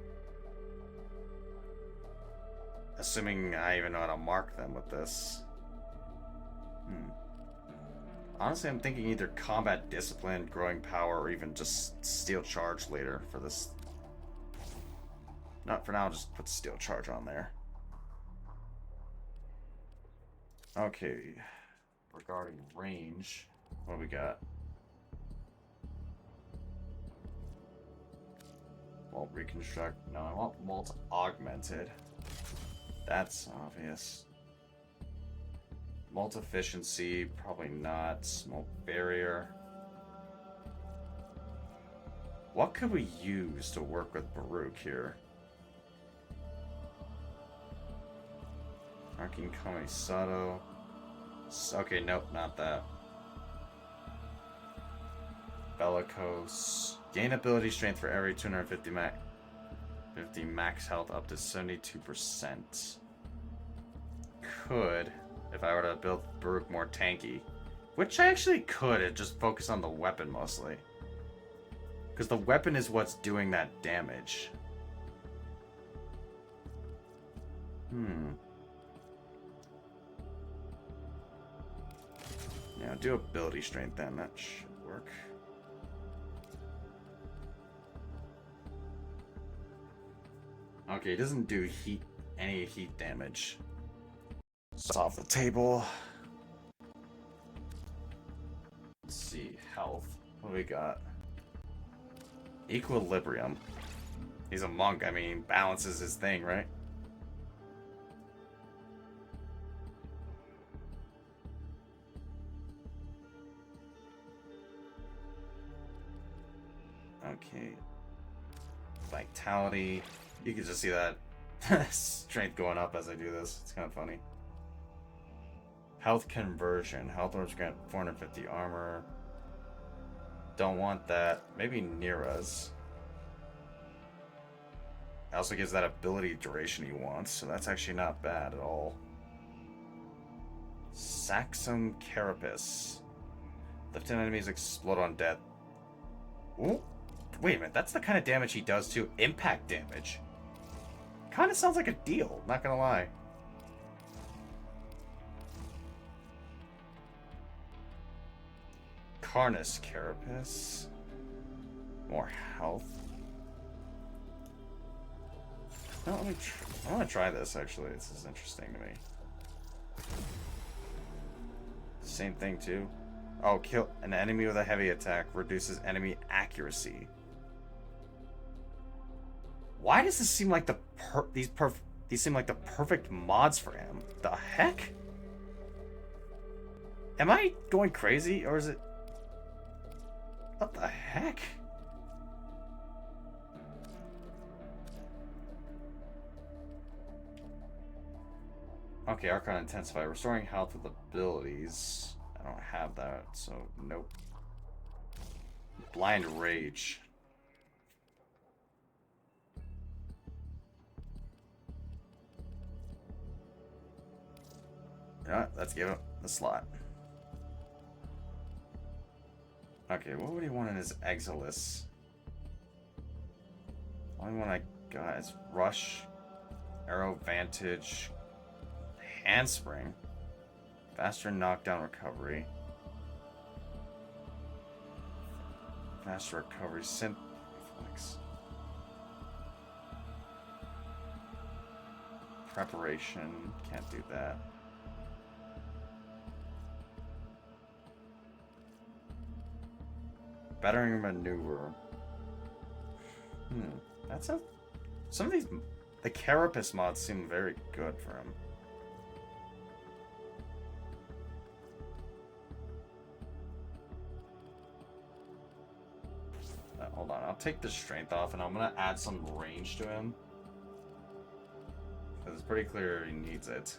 Assuming I even know how to mark them with this. Honestly, I'm thinking either combat discipline, growing power, or even just steel charge later for this. Not for now, just put steel charge on there. Okay. Regarding range, what do we got? Vault reconstruct. No, I want Vault augmented. That's obvious. Molt efficiency, probably not. Smoke barrier. What could we use to work with Baruch here? Arcane Kamisato. Okay, nope, not that. Bellicose. Gain ability strength for every 250 max health up to 72%. Could, if I were to build Baruch more tanky. Which I actually could, it just focus on the weapon mostly. Because the weapon is what's doing that damage. Yeah, do ability strength then, that should work. Okay, it doesn't do any heat damage. It's off the table. Let's see, health. What do we got? Equilibrium. He's a monk, I mean, balance is his thing, right? Okay. Vitality. You can just see that strength going up as I do this. It's kind of funny. Health conversion. Health orbs grant 450 armor. Don't want that. Maybe Nira's. Also gives that ability duration he wants, so that's actually not bad at all. Saxum Carapace. Lifted enemies explode on death. Ooh. Wait a minute, that's the kind of damage he does too. Impact damage. Kind of sounds like a deal, not gonna lie. Carnus Carapace. More health. No, I want to try this actually. This is interesting to me. Same thing too. Oh, kill an enemy with a heavy attack reduces enemy accuracy. Why does this seem like these seem like the perfect mods for him? The heck? Am I going crazy or is it? What the heck? Okay, Archon Intensify. Restoring health with abilities. I don't have that, so nope. Blind Rage. Alright, let's give him the slot. Okay, what would he want in his Exilis? Only one I got is Rush, Arrow Vantage, Handspring, faster knockdown recovery, faster recovery, synth reflex, preparation, can't do that. Bettering maneuver. That's a. Some of these, the Carapace mods seem very good for him. Hold on, I'll take the strength off and I'm gonna add some range to him. Because it's pretty clear he needs it.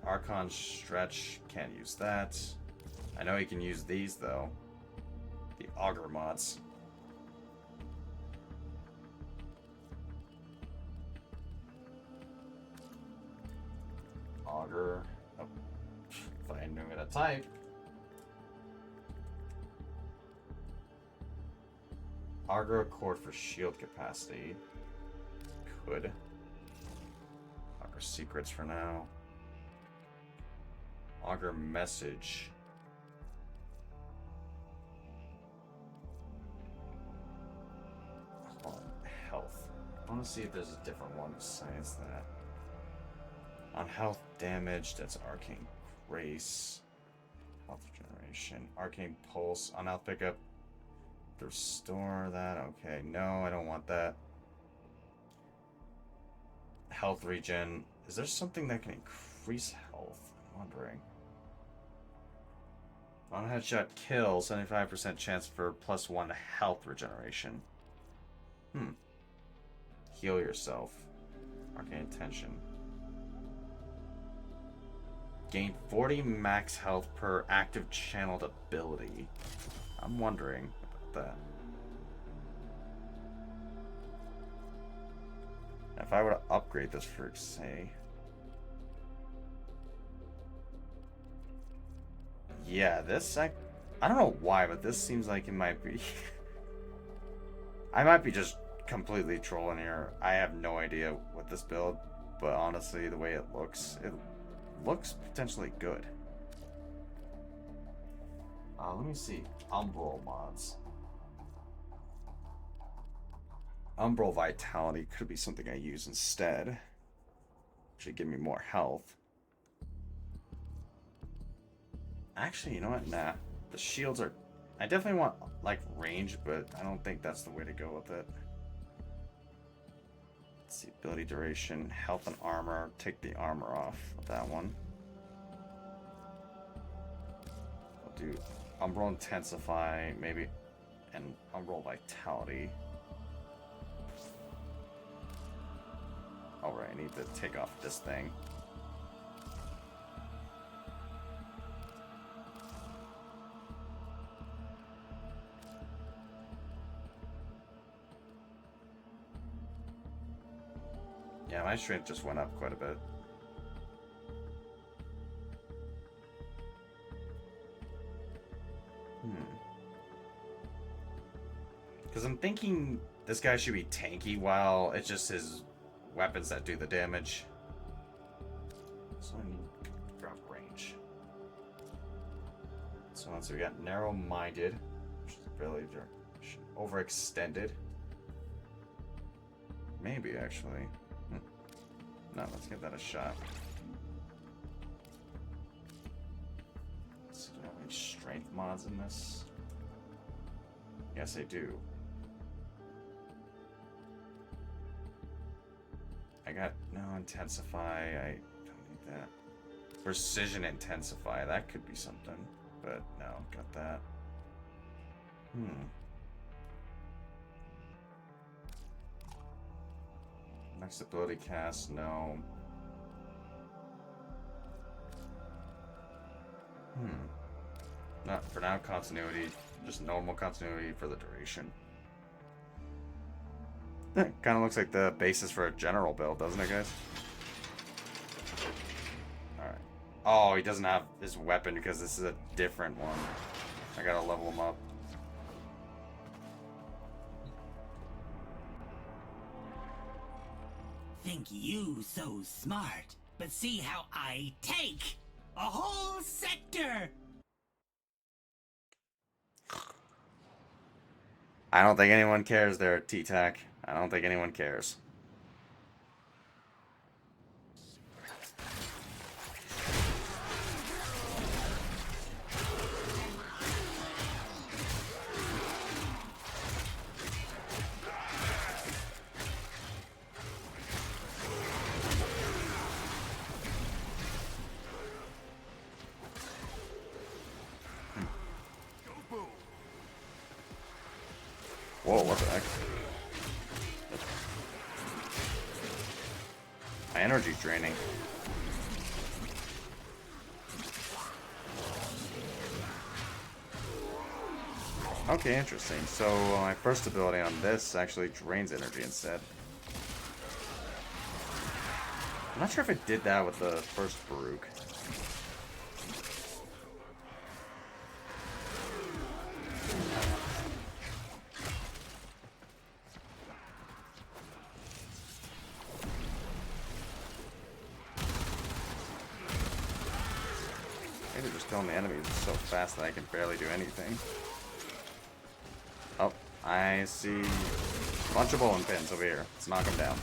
Archon stretch, can't use that. I know you can use these though. The auger mods. Auger. Oh. If I knew how to type. Auger cord for shield capacity. Could. Auger secrets for now. Auger message. Health. I want to see if there's a different one besides that. On health damage, that's Arcane Grace. Health regeneration. Arcane Pulse. On health pickup. Restore that. Okay, no, I don't want that. Health regen. Is there something that can increase health? I'm wondering. On headshot kill, 75% chance for +1 health regeneration. Heal yourself. Arcane Tension. Gain 40 max health per active channeled ability. I'm wondering about that. If I were to upgrade this for, say... Yeah, this... I don't know why, but this seems like it might be... I might be just completely trolling here. I have no idea with this build, but honestly, the way it looks potentially good. Let me see. Umbral mods. Umbral Vitality could be something I use instead. Should give me more health. Actually, you know what? Nah. The shields are... I definitely want, like, range, but I don't think that's the way to go with it. Let's see. Ability duration. Health and armor. Take the armor off of that one. I'll do Umbral Intensify, maybe, and Umbral Vitality. Alright, I need to take off this thing. Yeah, my strength just went up quite a bit. Because I'm thinking this guy should be tanky while it's just his weapons that do the damage. So I need to grab range. So once we got narrow-minded, which is ability overextended. Maybe actually. No, let's give that a shot. So do I have any strength mods in this? Yes, I do. I got no intensify. I don't need that. Precision intensify. That could be something, but no, got that. Next ability cast, no. Not for now. Continuity, just normal continuity for the duration. Kind of looks like the basis for a general build, doesn't it, guys? Alright. Oh, he doesn't have his weapon because this is a different one. I gotta level him up. Think you so smart, but see how I take a whole sector. I don't think anyone cares there at T-Tac. I don't think anyone cares. Whoa, what the heck? My energy's draining. Okay, interesting. So my first ability on this actually drains energy instead. I'm not sure if it did that with the first Baruch. Maybe just killing the enemies so fast that I can barely do anything. Oh, I see a bunch of bowling pins over here. Let's knock them down.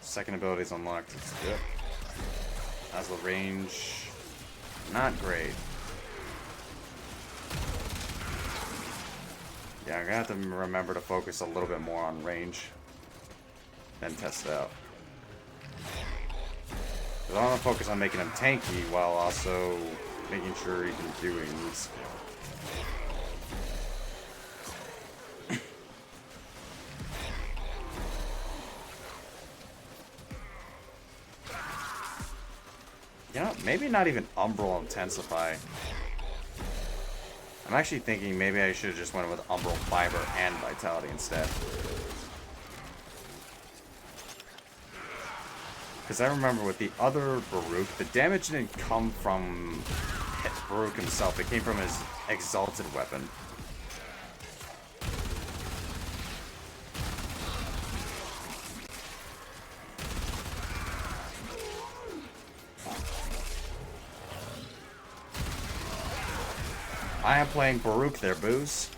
Second ability is unlocked. It's good. Has the range. Not great. Yeah, I'm gonna have to remember to focus a little bit more on range. Then test it out. Because I want to focus on making him tanky while also making sure he can do what he needs. You know, maybe not even Umbral Intensify. I'm actually thinking maybe I should have just went with Umbral Fiber and Vitality instead. Because I remember with the other Baruch, the damage didn't come from Baruch himself. It came from his exalted weapon. I am playing Baruch there, Booze.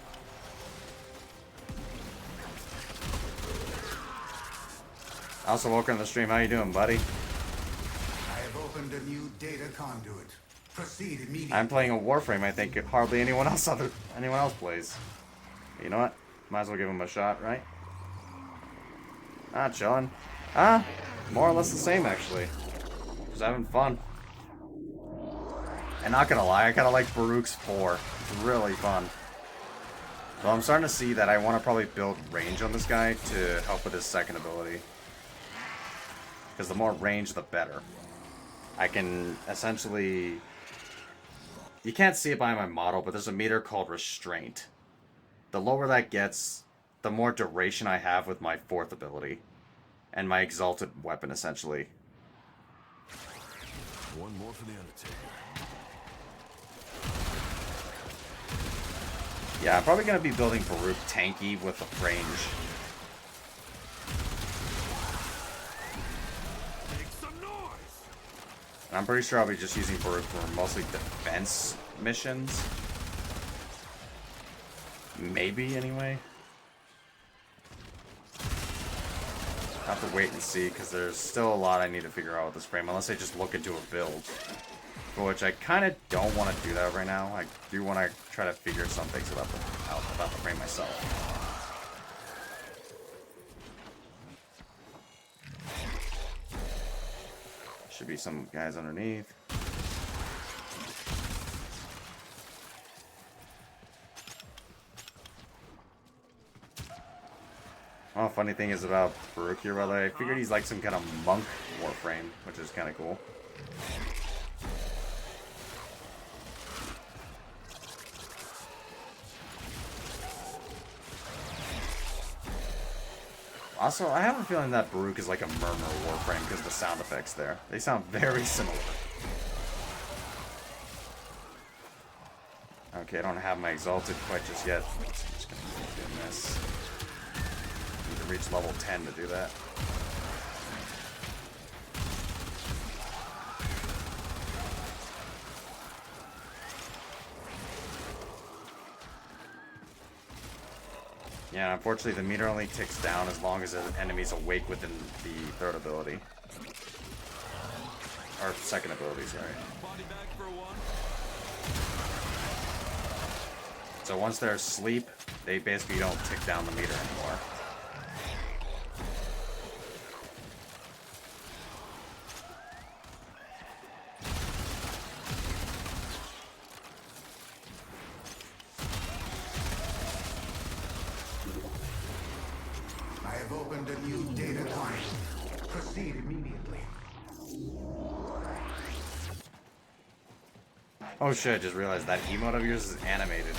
Also, welcome to the stream. How you doing, buddy? I have opened a new data conduit. Proceed immediately. I'm playing a Warframe. I think hardly anyone else plays. You know what? Might as well give him a shot, right? Ah, chillin'. Ah, more or less the same actually. Just having fun. And not gonna lie, I kind of like Baruch's 4. It's really fun. So I'm starting to see that I want to probably build range on this guy to help with his second ability. Because the more range, the better. I can essentially... You can't see it by my model, but there's a meter called Restraint. The lower that gets, the more duration I have with my 4th ability. And my exalted weapon, essentially. One more for the Undertaker. Yeah, I'm probably going to be building Baruch tanky with a range. And I'm pretty sure I'll be just using Baruch for mostly defense missions. Maybe, anyway. I'll have to wait and see, because there's still a lot I need to figure out with this frame, unless I just look into a build. For which I kind of don't want to do that right now. I do want to try to figure some things out about the frame myself. Should be some guys underneath. Oh, funny thing is about Baruch here, by the way, I figured he's like some kind of monk Warframe, which is kind of cool. Also, I have a feeling that Baruch is like a murmur Warframe because of the sound effects there. They sound very similar. Okay, I don't have my exalted quite just yet. So I'm just gonna keep doing this. Need to reach level 10 to do that. Yeah, unfortunately the meter only ticks down as long as an enemy's awake within the 3rd ability. Or 2nd ability, sorry. So once they're asleep, they basically don't tick down the meter anymore. I have opened a new data conduit. Proceed immediately. Oh shit, I just realized that emote of yours is animated.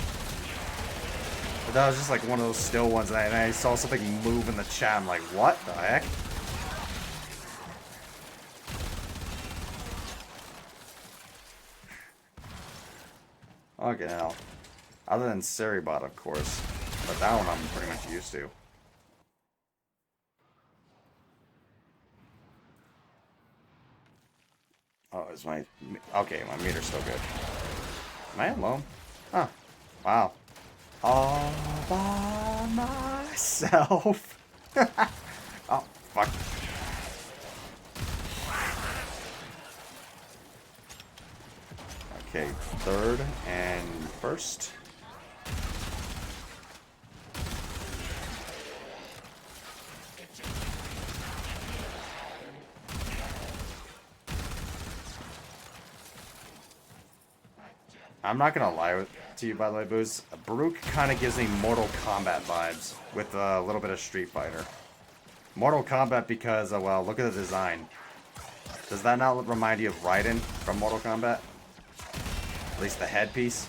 But that was just like one of those still ones, and I saw something move in the chat. I'm like, what the heck? Okay, now. Other than Seribot, of course. But that one I'm pretty much used to. Oh, is my... Okay, my meter's still good. Am I alone? Huh. Wow. All by myself. Oh, fuck. Okay, third and first. I'm not gonna lie to you, by the way, Booze. Baruch kind of gives me Mortal Kombat vibes with a little bit of Street Fighter. Mortal Kombat because, well, look at the design. Does that not remind you of Raiden from Mortal Kombat? At least the headpiece.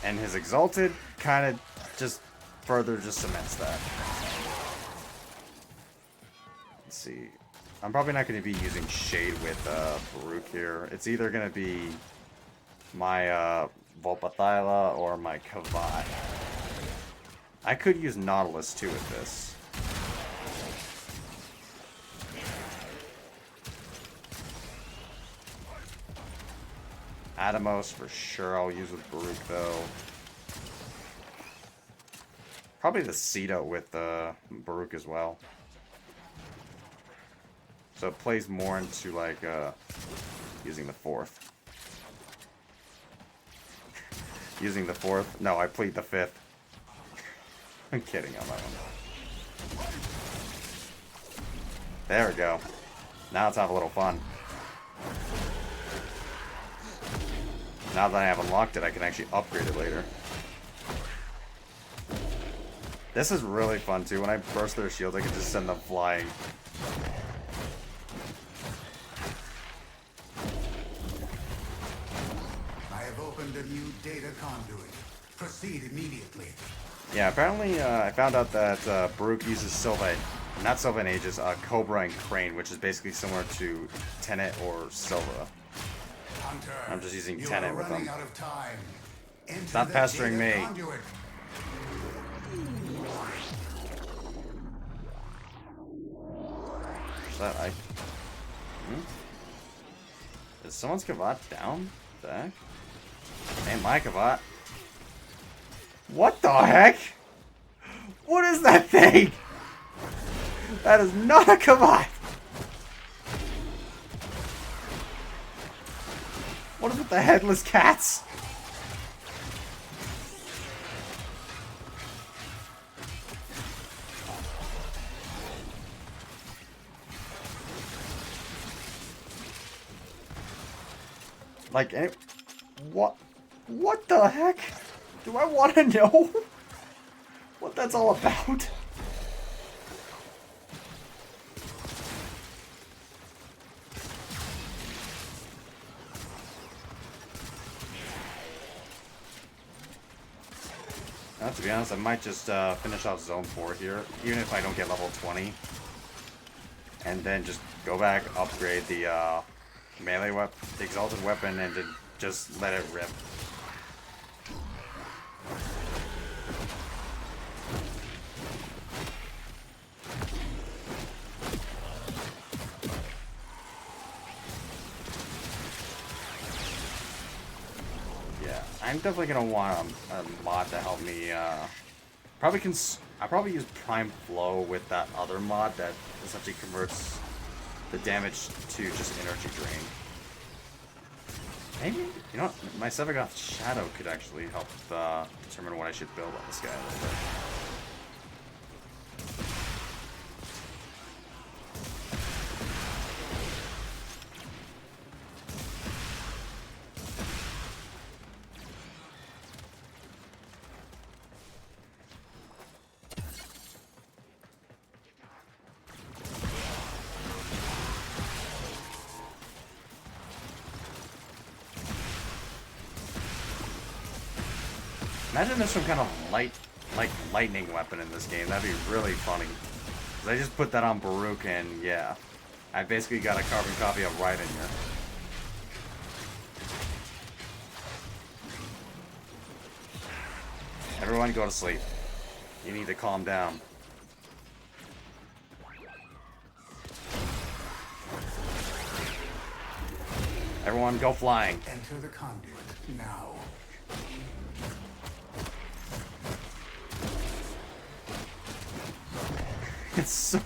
And his Exalted kind of just further just cements that. Let's see. I'm probably not going to be using Shade with Baruch here. It's either going to be my Volpathyla or my Kavat. I could use Nautilus too with this. Atomos for sure I'll use with Baruch though. Probably the Cedo with Baruch as well. So it plays more into like using the fourth. Using the fourth? No, I plead the fifth. I'm kidding on that one. There we go. Now let's have a little fun. Now that I have unlocked it, I can actually upgrade it later. This is really fun too. When I burst their shields, I can just send them flying. I have opened a new data conduit. Proceed immediately. Yeah, apparently I found out that Baruch uses Sylvan, not Sylvan Aegis, Cobra and Crane, which is basically similar to Tenet or Silva. Hunter, I'm just using you Tenet are with running them. out of time. Enter Stop the pestering data me. conduit. Is that Is someone's Kavat down? What the heck? Ain't my Kavat. What the heck? What is that thing? That is not a Kavat. What is with the headless cats? Like, what the heck? Do I want to know what that's all about? To be honest, I might just finish off Zone 4 here, even if I don't get level 20. And then just go back, upgrade the melee weapon, the exalted weapon, and then just let it rip. Yeah, I'm definitely gonna want a mod to help me. I probably use Prime Flow with that other mod that essentially converts the damage to just energy drain. Maybe, you know what, my Sevagoth Shadow could actually help determine what I should build on this guy a little bit. Imagine there's some kind of lightning weapon in this game. That'd be really funny. 'Cause I just put that on Baruch and yeah. I basically got a carbon copy of Raiden here. Everyone go to sleep. You need to calm down. Everyone go flying. Enter the conduit now. It's so...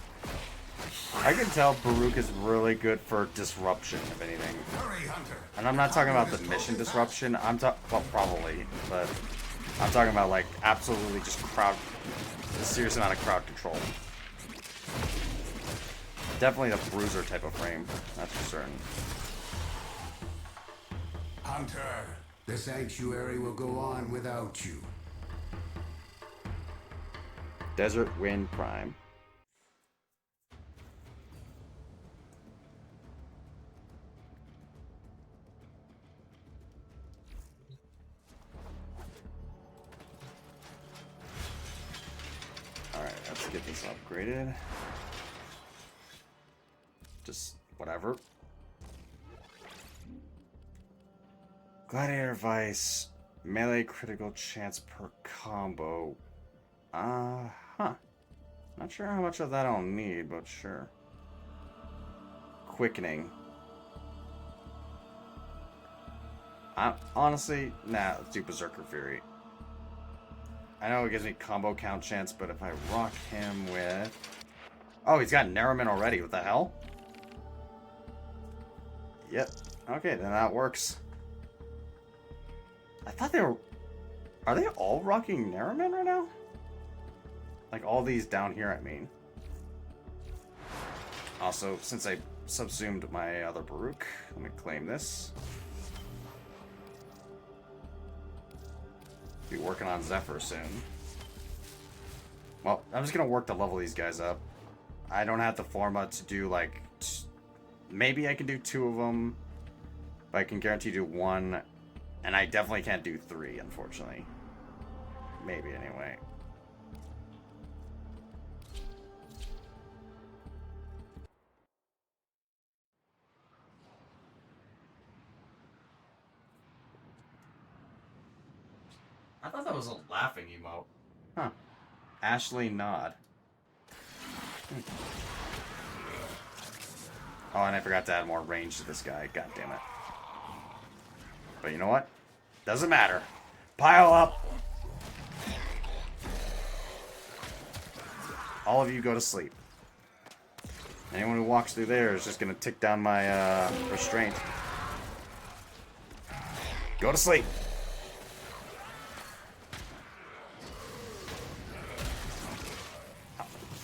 I can tell Baruch is really good for disruption, if anything. Hurry, Hunter. And I'm not talking about the mission disruption. I'm talking... Well, probably. But I'm talking about, like, absolutely just crowd... A serious amount of crowd control. Definitely the bruiser type of frame. That's for certain. Hunter, the sanctuary will go on without you. Desert Wind Prime. Alright, let's get this upgraded. Just whatever. Gladiator Vice. Melee critical chance per combo. Huh. Not sure how much of that I'll need, but sure. Quickening. Honestly, nah, let's do Berserker Fury. I know it gives me combo count chance, but if I rock him with... Oh, he's got Narrowman already. What the hell? Yep. Okay, then that works. I thought they were... Are they all rocking Narrowman right now? Like, all these down here, I mean. Also, since I subsumed my other Baruch, let me claim this. Be working on Zephyr soon. Well, I'm just gonna work to level these guys up. I don't have the forma to do, like... Maybe I can do 2 of them. But I can guarantee do 1. And I definitely can't do 3, unfortunately. Maybe, anyway. I thought that was a laughing emote. Huh. Ashley Nod. Oh, and I forgot to add more range to this guy. God damn it. But you know what? Doesn't matter. Pile up! All of you go to sleep. Anyone who walks through there is just gonna tick down my restraint. Go to sleep!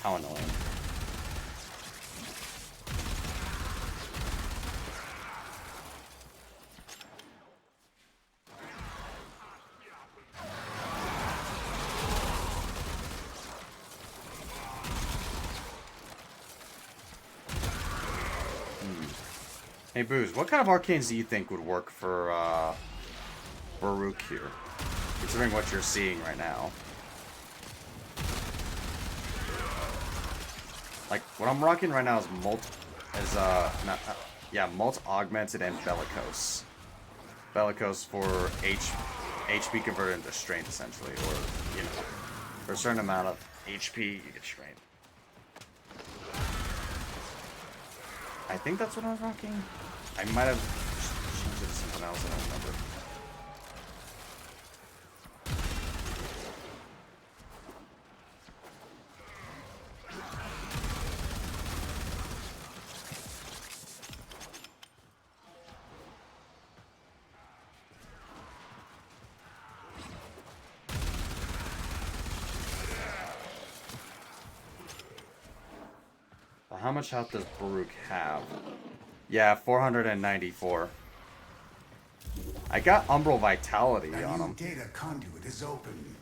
How annoying. Hey Booze, what kind of arcanes do you think would work for Baruch here? Considering what you're seeing right now. Like, what I'm rocking right now is Mult Augmented and Bellicose. Bellicose for HP converted into strength, essentially. Or, you know, for a certain amount of HP, you get strength. I think that's what I was rocking. I might have changed it to something else, I don't remember. How much health does Baruch have? Yeah, 494. I got Umbral Vitality on him. A new data conduit is open.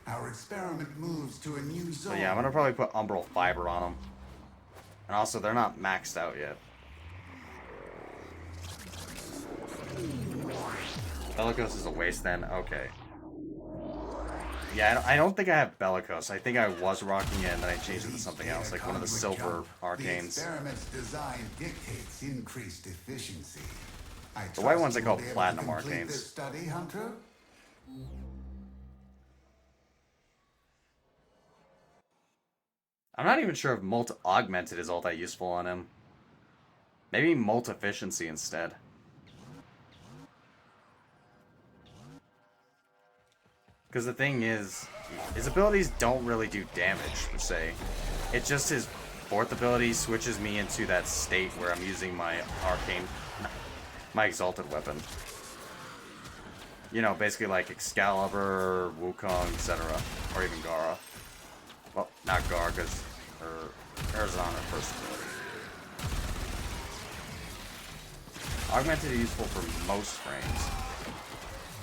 Our experiment moves to a new zone. So yeah, I'm gonna probably put Umbral Fiber on them. And also, they're not maxed out yet. Bellicose is a waste then? Okay. Yeah, I don't think I have Bellicose. I think I was rocking it and then I changed it to something else, like one of the silver The arcanes. experiment's design dictates increased efficiency. The white ones I call platinum This arcanes. study, Hunter? I'm not even sure if Molt Augmented is all that useful on him. Maybe Molt Efficiency instead. Because the thing is, his abilities don't really do damage, per se. It's just his fourth ability switches me into that state where I'm using my arcane, my exalted weapon. You know, basically like Excalibur, Wukong, etc. Or even Gara. Well, not Gara, because hers is on her first ability. Augmented is useful for most frames.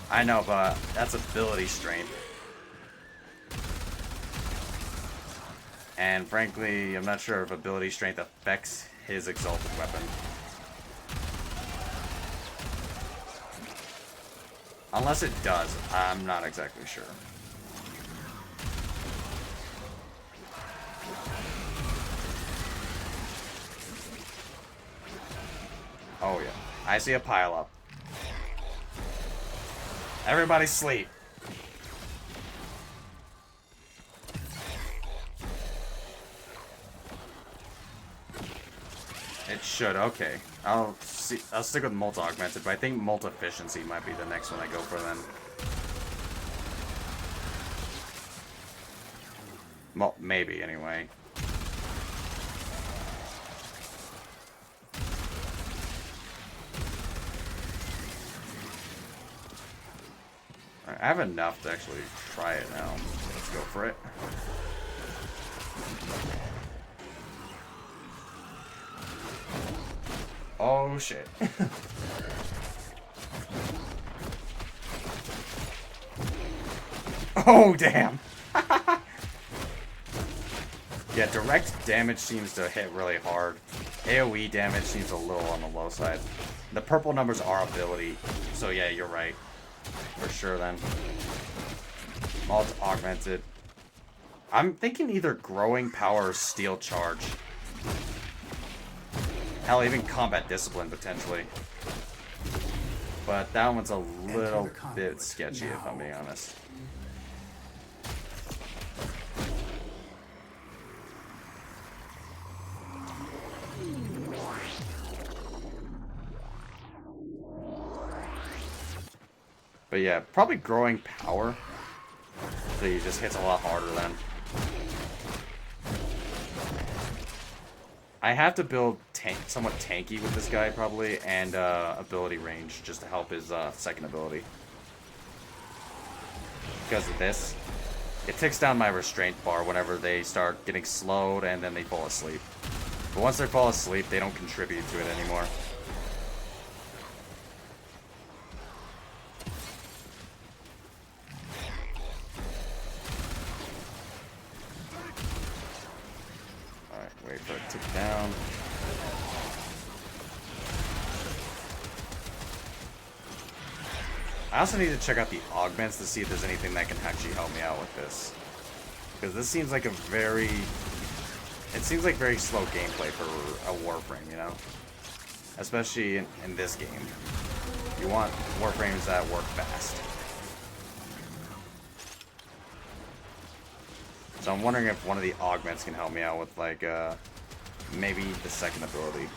I know, but that's ability strength. And frankly, I'm not sure if ability strength affects his exalted weapon. Unless it does, I'm not exactly sure. Oh yeah, I see a pile up. Everybody sleep. It should, okay. I'll stick with Molt Augmented, but I think Molt Efficiency might be the next one I go for then. Well, maybe, anyway. Alright, I have enough to actually try it now. Let's go for it. Oh shit. Oh damn. Yeah, direct damage seems to hit really hard. AoE damage seems a little on the low side. The purple numbers are ability, so yeah, you're right. For sure then. Alt Augmented. I'm thinking either Growing Power or Steel Charge. Hell, even Combat Discipline, potentially. But that one's a little bit sketchy, if I'm being honest. But yeah, probably Growing Power. So he just hits a lot harder then. I have to build somewhat tanky with this guy, probably, and ability range, just to help his second ability. Because of this, it ticks down my restraint bar whenever they start getting slowed and then they fall asleep. But once they fall asleep, they don't contribute to it anymore. Alright, wait for it to tick down. I also need to check out the augments to see if there's anything that can actually help me out with this. Because this seems like a very... It seems like very slow gameplay for a Warframe, you know? Especially in this game. You want Warframes that work fast. So I'm wondering if one of the augments can help me out with, like, maybe the second ability.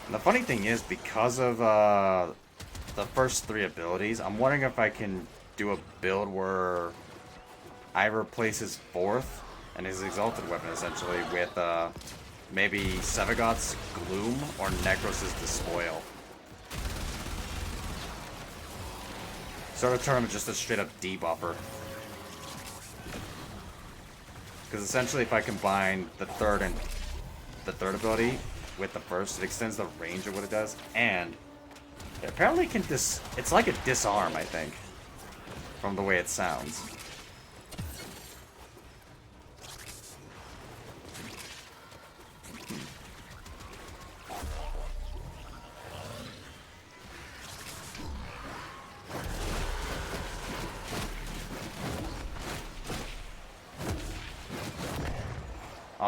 And the funny thing is, because of the first three abilities, I'm wondering if I can do a build where I replace his fourth and his exalted weapon, essentially, with maybe Sevigot's Gloom or Necros' Despoil. Sort of turn him just a straight up debuffer. Because essentially, if I combine the third ability with the first, it extends the range of what it does, and it apparently can it's like a disarm, I think, from the way it sounds.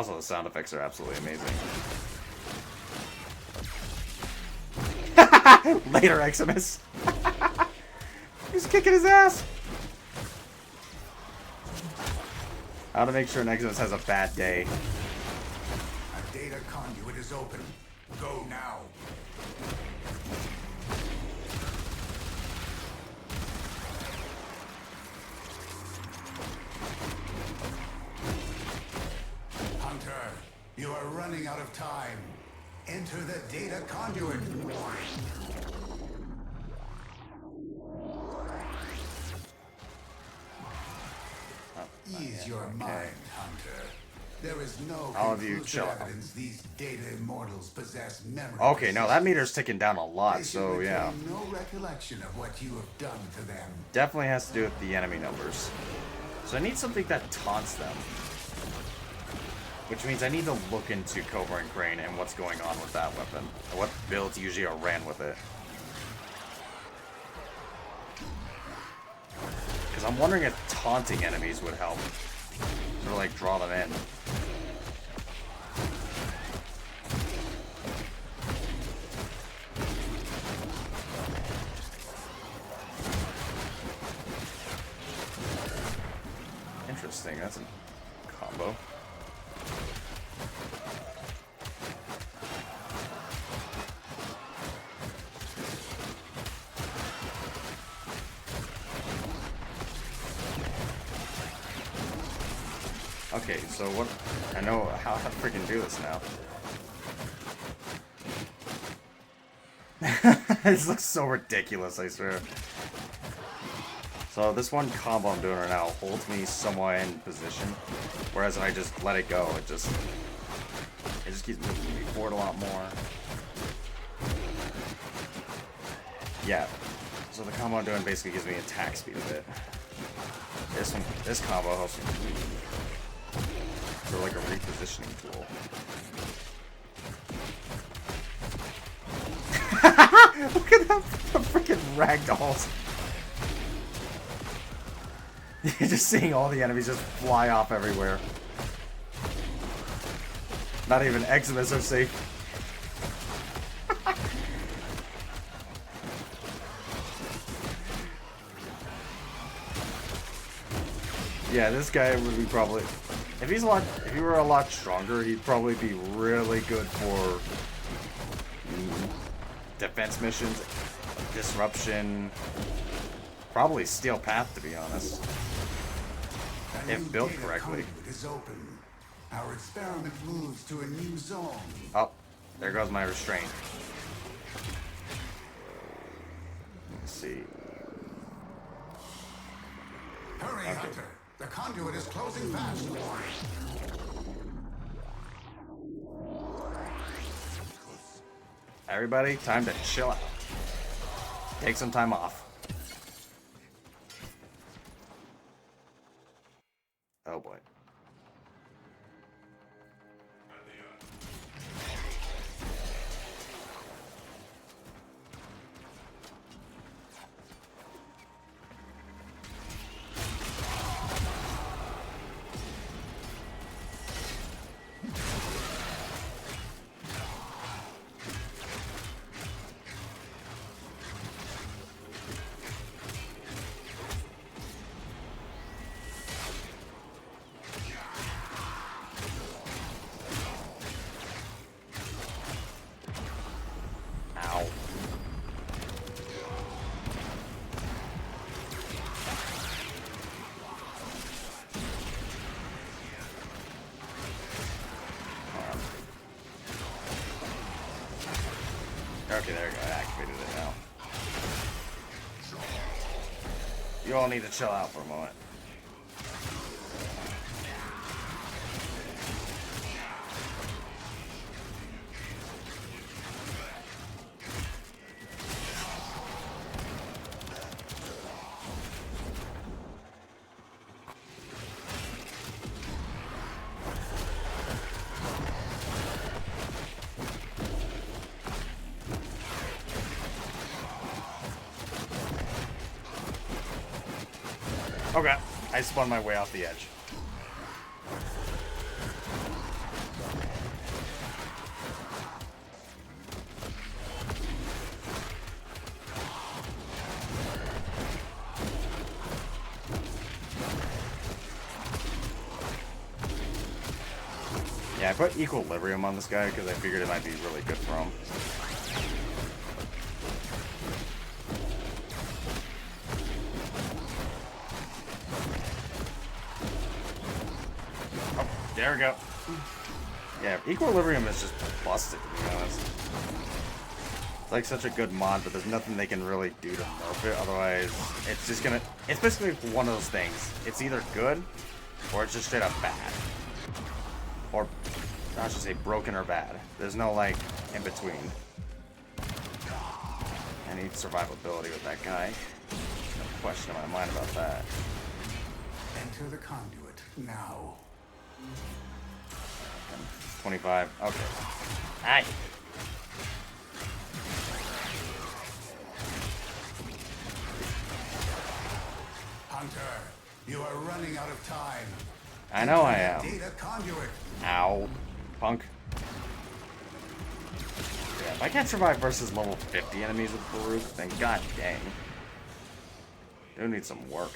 Also, the sound effects are absolutely amazing. Later, Eximus. He's kicking his ass. How to make sure an Eximus has a bad day. A data conduit is open. Go now. Hunter, you are running out of time. Enter the data conduit. Ease your mind, Hunter. There is no All of you conclusive chill out. evidence these data immortals possess memory. Okay, no, that persistence. meter's ticking down a lot, They should so yeah. retain no recollection of what you have done to them. Definitely has to do with the enemy numbers. So I need something that taunts them. Which means I need to look into Cobra and Crane and what's going on with that weapon. And what builds usually are ran with it. Because I'm wondering if taunting enemies would help. Or like draw them in. Interesting, that's a combo. Okay, so what? I know how to freaking do this now. This looks so ridiculous, I swear. So this one combo I'm doing right now holds me somewhat in position, whereas if I just let it go, it just keeps moving me forward a lot more. Yeah. So the combo I'm doing basically gives me attack speed a bit. This combo helps me for like a repositioning tool. Look at that, the freaking ragdolls. You're just seeing all the enemies just fly off everywhere. Not even Eximus are safe. Yeah, this guy would be probably, if he were a lot stronger, he'd probably be really good for defense missions, disruption, probably Steel Path, to be honest. If built correctly. Is open. Our experiment moves to a new zone. Oh, there goes my restraint. Let's see. Hurry, Hunter. The conduit is closing fast. Everybody, time to chill out. Take some time off. Oh boy. Ow. Okay, there we go. I activated it now. You all need to chill out for a moment. Okay, I spun my way off the edge. I put Equilibrium on this guy because I figured it might be really good for him. Oh, there we go. Yeah, Equilibrium is just busted, to be honest. It's like such a good mod, but there's nothing they can really do to nerf it. Otherwise, it's just gonna... It's basically one of those things. It's either good, or it's just straight up bad. Or, I should say, broken or bad. There's no, like, in between. I need survivability with that guy. No question in my mind about that. Enter the conduit now. 25. Okay. Aye. Hunter, you are running out of time. I know I am. Need a conduit. Ow. Punk. Yeah, if I can't survive versus level 50 enemies with Baruch, then god dang. Do need some work.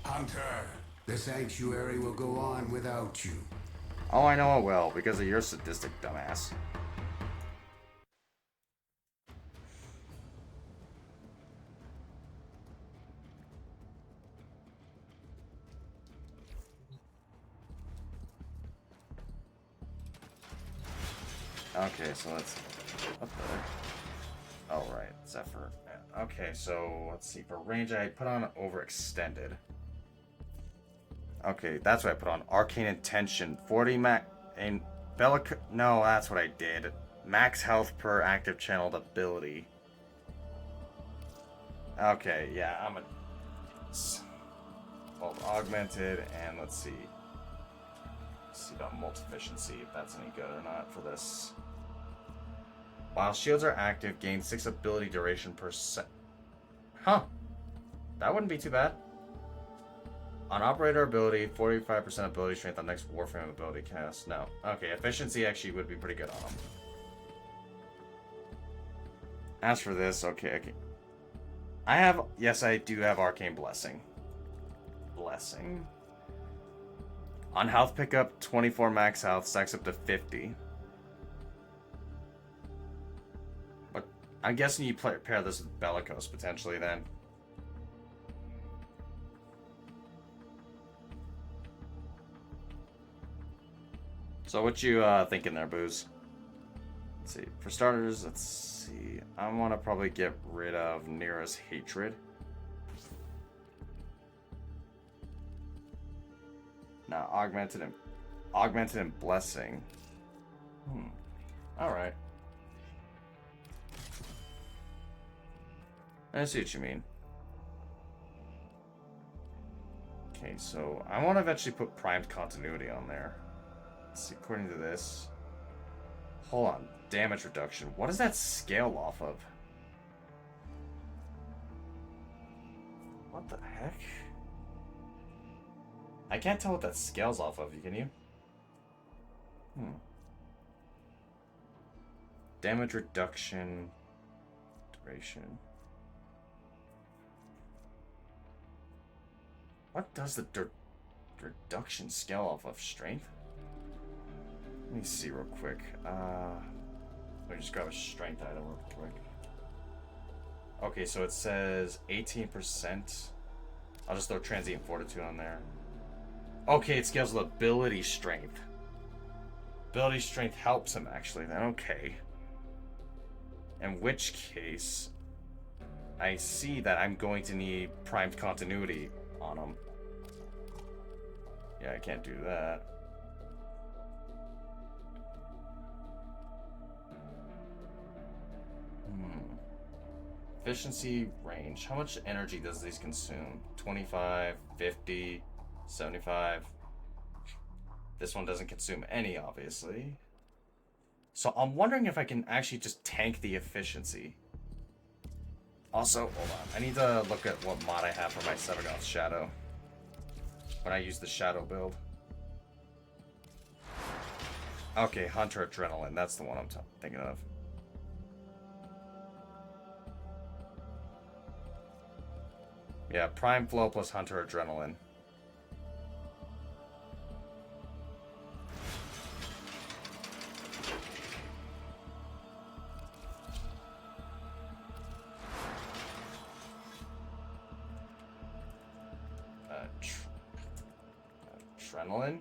Hunter, the sanctuary will go on without you. Oh, I know it will, because of your sadistic dumbass. Okay, so that's up there. Oh, right, Zephyr. Okay, so let's see. For range, I put on overextended. Okay, that's what I put on. Arcane Intention. 40 and Bellic. No, that's what I did. Max health per active channeled ability. Okay, yeah, I'm a... Well, augmented, and let's see. Let's see about multi-efficiency, if that's any good or not for this. While shields are active, gain 6 ability duration per set. Huh. That wouldn't be too bad. On operator ability, 45% ability strength on next Warframe ability cast. No. Okay, efficiency actually would be pretty good on them. As for this, okay. Yes, I do have Arcane Blessing. On health pickup, 24 max health, stacks up to 50. But I'm guessing you pair this with Bellicose potentially then. So what you thinking there, Booze? Let's see. For starters, let's see. I want to probably get rid of Nira's Hatred. Now augmented and blessing. All right. I see what you mean. Okay, so I want to eventually put primed continuity on there. Let's see, according to this. Hold on, damage reduction. What does that scale off of? What the heck? I can't tell what that scales off of, can you? Damage reduction. Duration. What does the reduction scale off of? Strength? Let me see real quick. Let me just grab a strength item real quick. Okay, so it says 18%. I'll just throw transient fortitude on there. Okay, it scales with ability strength. Ability strength helps him, actually, then. Okay. In which case, I see that I'm going to need primed continuity on him. Yeah, I can't do that. Efficiency, range. How much energy does these consume? 25, 50... 75. This one doesn't consume any, obviously. So I'm wondering if I can actually just tank the efficiency. Also, hold on. I need to look at what mod I have for my Sevagoth Shadow. When I use the Shadow build. Okay, Hunter Adrenaline. That's the one I'm thinking of. Yeah, Prime Flow plus Hunter Adrenaline. Adrenaline?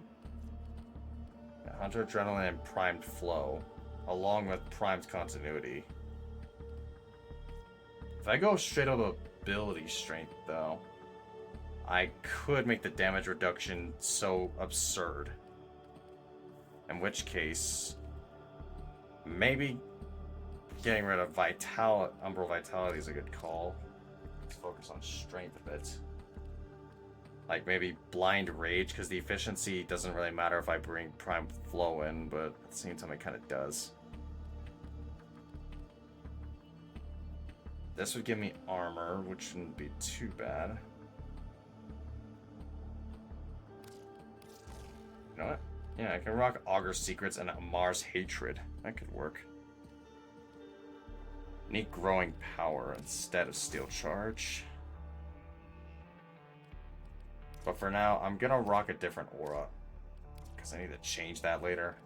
Yeah, Hunter Adrenaline and Primed Flow, along with Primed Continuity. If I go straight up ability strength, though, I could make the damage reduction so absurd. In which case, maybe getting rid of Umbral Vitality is a good call. Let's focus on strength a bit. Like maybe Blind Rage, because the efficiency doesn't really matter if I bring Prime Flow in, but at the same time it kind of does. This would give me armor, which shouldn't be too bad. You know what? Yeah, I can rock Augur Secrets and Amar's Hatred. That could work. Need Growing Power instead of Steel Charge. But for now, I'm gonna rock a different aura, because I need to change that later.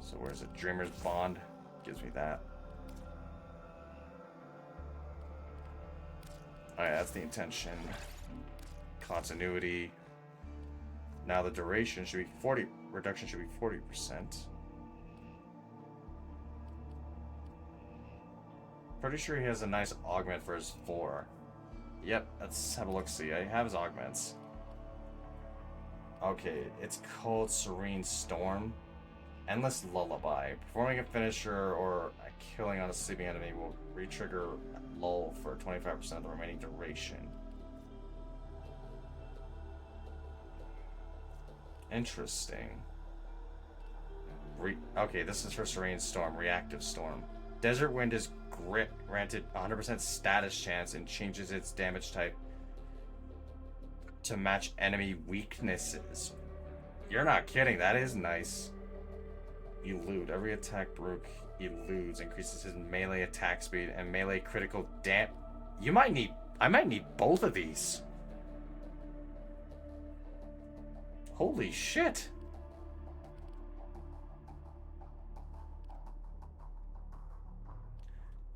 So where's it? Dreamer's Bond gives me that. Alright, that's the intention. Continuity. Now the duration should be 40. Reduction should be 40%. Pretty sure he has a nice augment for his 4. Yep, let's have a look-see. I have his augments. Okay, it's called Serene Storm. Endless Lullaby. Performing a finisher or a killing on a sleeping enemy will re-trigger lull for 25% of the remaining duration. Interesting. Okay, this is for Serene Storm, Reactive Storm. Desert Wind is granted 100% status chance and changes its damage type to match enemy weaknesses. You're not kidding, that is nice. Elude. Every attack Baruch eludes increases his melee attack speed and melee critical I might need both of these. Holy shit.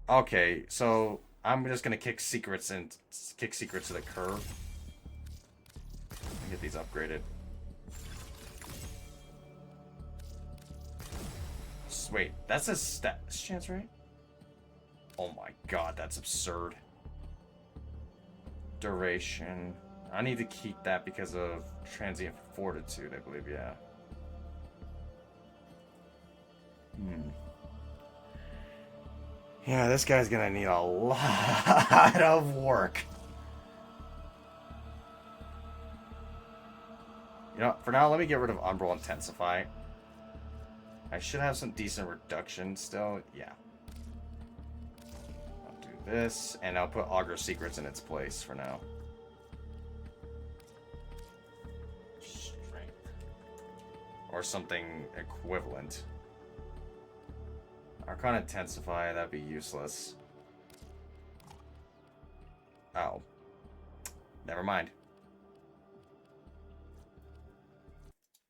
Okay, so I'm just gonna kick secrets to the curve. Get these upgraded. Wait, that's a status chance, right? Oh my god, that's absurd. Duration. I need to keep that because of transient fortitude, I believe, yeah. Yeah, this guy's gonna need a lot of work. You know, for now, let me get rid of Umbral Intensify. I should have some decent reduction still, yeah. I'll do this, and I'll put Augur Secrets in its place for now. Strength. Or something equivalent. Archon Intensify, that'd be useless. Oh. Never mind.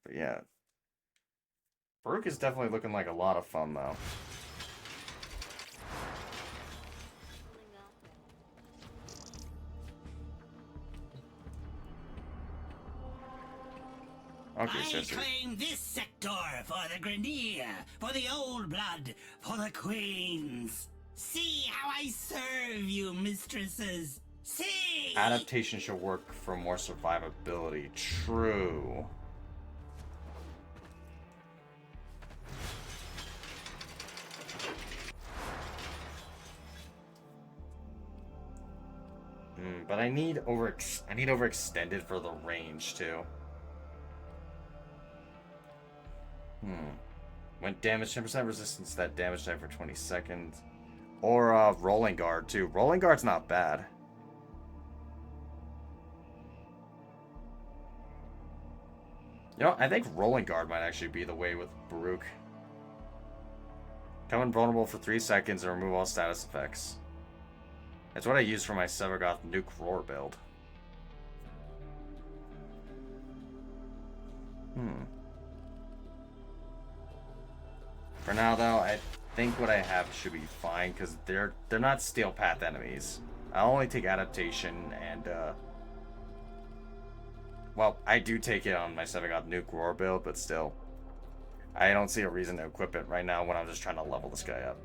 But yeah. Baruch is definitely looking like a lot of fun, though. Okay, I claim this sector for the Grenier, for the Old Blood, for the Queens. See how I serve you, mistresses. See! Adaptation should work for more survivability. True. But I need overextended for the range too. When damage 10% resistance to that damage type for 20 seconds. Or Rolling Guard too. Rolling Guard's not bad. You know, I think Rolling Guard might actually be the way with Baruch. Come invulnerable for 3 seconds and remove all status effects. That's what I use for my Severgoth Nuke Roar build. For now, though, I think what I have should be fine, because they're not Steel Path enemies. I'll only take Adaptation and Well, I do take it on my 7-God Nuke Roar build, but still. I don't see a reason to equip it right now when I'm just trying to level this guy up.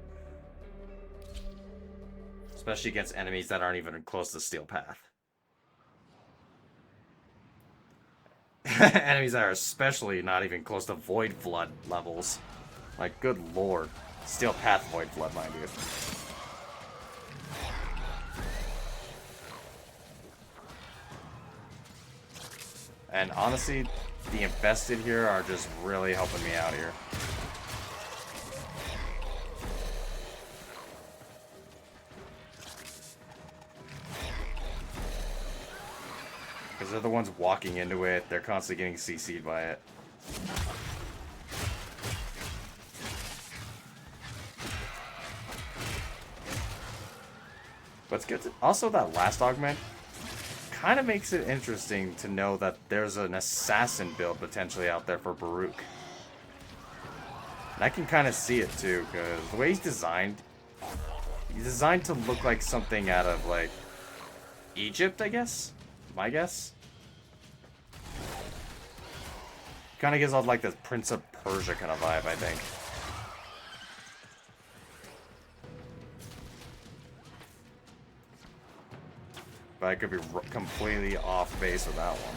Especially against enemies that aren't even close to Steel Path. Enemies that are especially not even close to Void Flood levels. Like, good lord. Steel Path Void Flood, mind you. And honestly, the Infested here are just really helping me out here. Because they're the ones walking into it, they're constantly getting CC'd by it. But it's good to, also that last augment kind of makes it interesting to know that there's an assassin build potentially out there for Baruch. And I can kind of see it too, because the way he's designed to look like something out of like Egypt, I guess? My guess? Kind of gives off like this Prince of Persia kind of vibe, I think. But I could be completely off base with that one.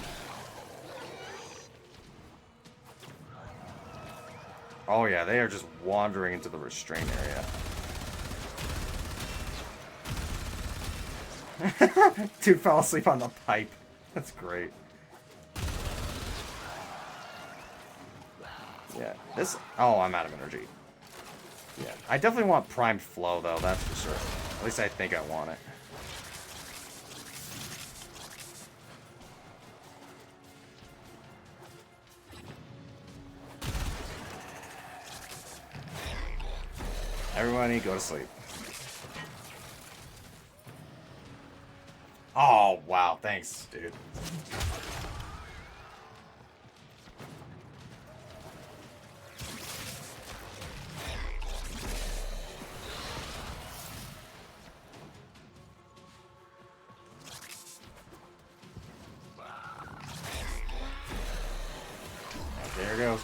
Oh yeah, they are just wandering into the restraint area. Dude fell asleep on the pipe. That's great. Yeah, this... Oh, I'm out of energy. Yeah, I definitely want primed flow, though, that's for sure. At least I think I want it. Everybody go to sleep. Oh, wow. Thanks, dude. There it goes.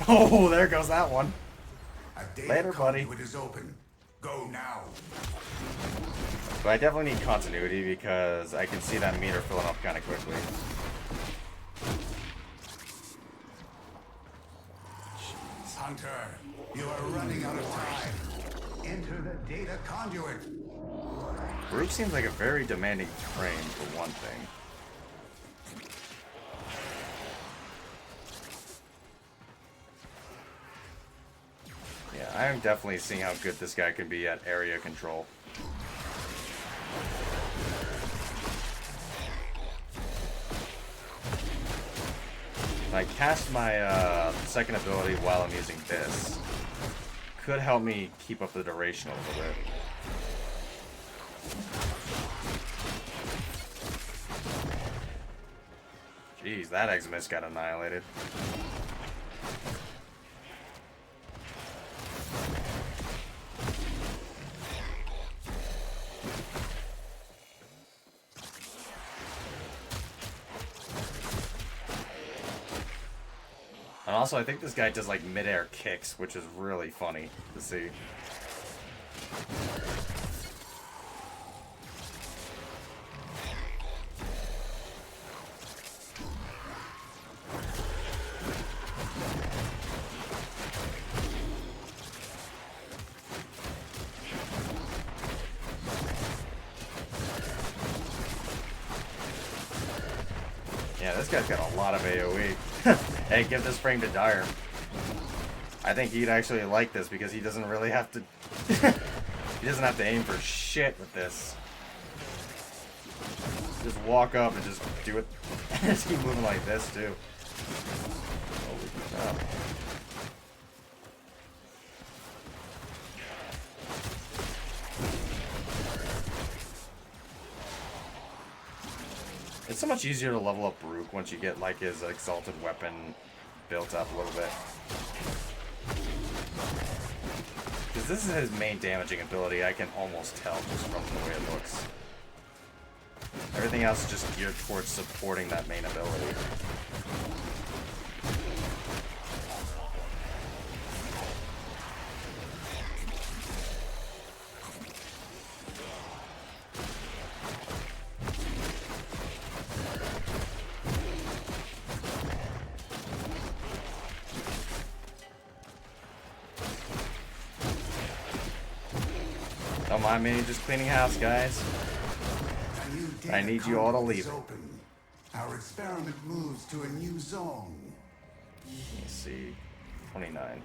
Oh, there goes that one. Later, buddy. It is open. Go now. But I definitely need continuity because I can see that meter filling up kind of quickly. Hunter, you are running out of time. Enter the data conduit. Baruch seems like a very demanding frame for one thing. Yeah, I am definitely seeing how good this guy can be at area control. I cast my second ability while I'm using this. Could help me keep up the duration a little bit. Jeez, that Eximus got annihilated. And also, I think this guy does like mid-air kicks, which is really funny to see. Yeah, this guy's got a lot of AoE. Hey, give this frame to Dire. I think he'd actually like this because he doesn't really have to... he doesn't have to aim for shit with this. Just walk up and just do it. Just keep moving like this, too. Holy crap. It's so much easier to level up Baruch once you get like his exalted weapon built up a little bit. Because Since this is his main damaging ability, I can almost tell just from the way it looks. Everything else is just geared towards supporting that main ability. Don't mind me just cleaning house, guys. I need you all to leave. Open. Our experiment moves to a new zone. Let me see. 29.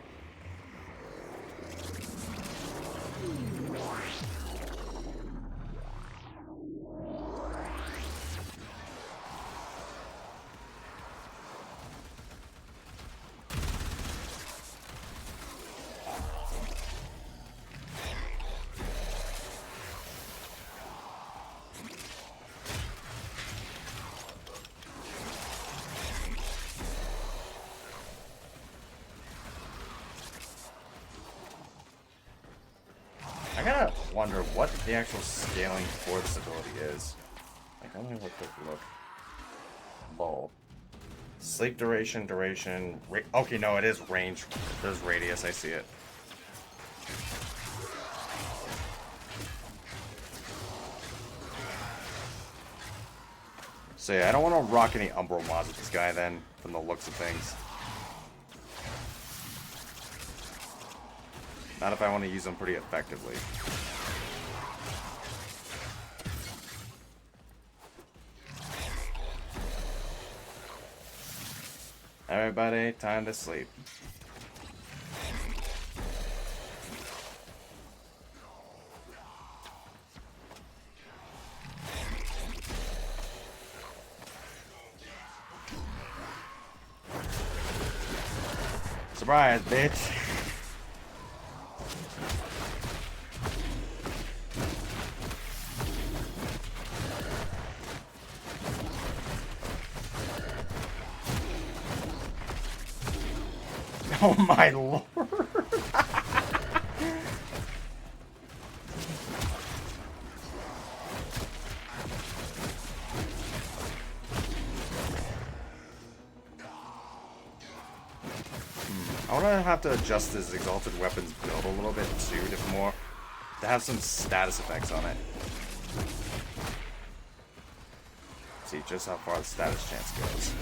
I gotta wonder what the actual scaling for this ability is. Like, let me have a quick look. Bulb. Sleep duration, okay, no, it is range. There's radius, I see it. So yeah, I don't want to rock any Umbral mods with this guy then, from the looks of things. Not if I want to use them pretty effectively. Everybody, time to sleep. Surprise, bitch. Oh my lord. I want to have to adjust this exalted weapons build a little bit too, to have some status effects on it. See just how far the status chance goes.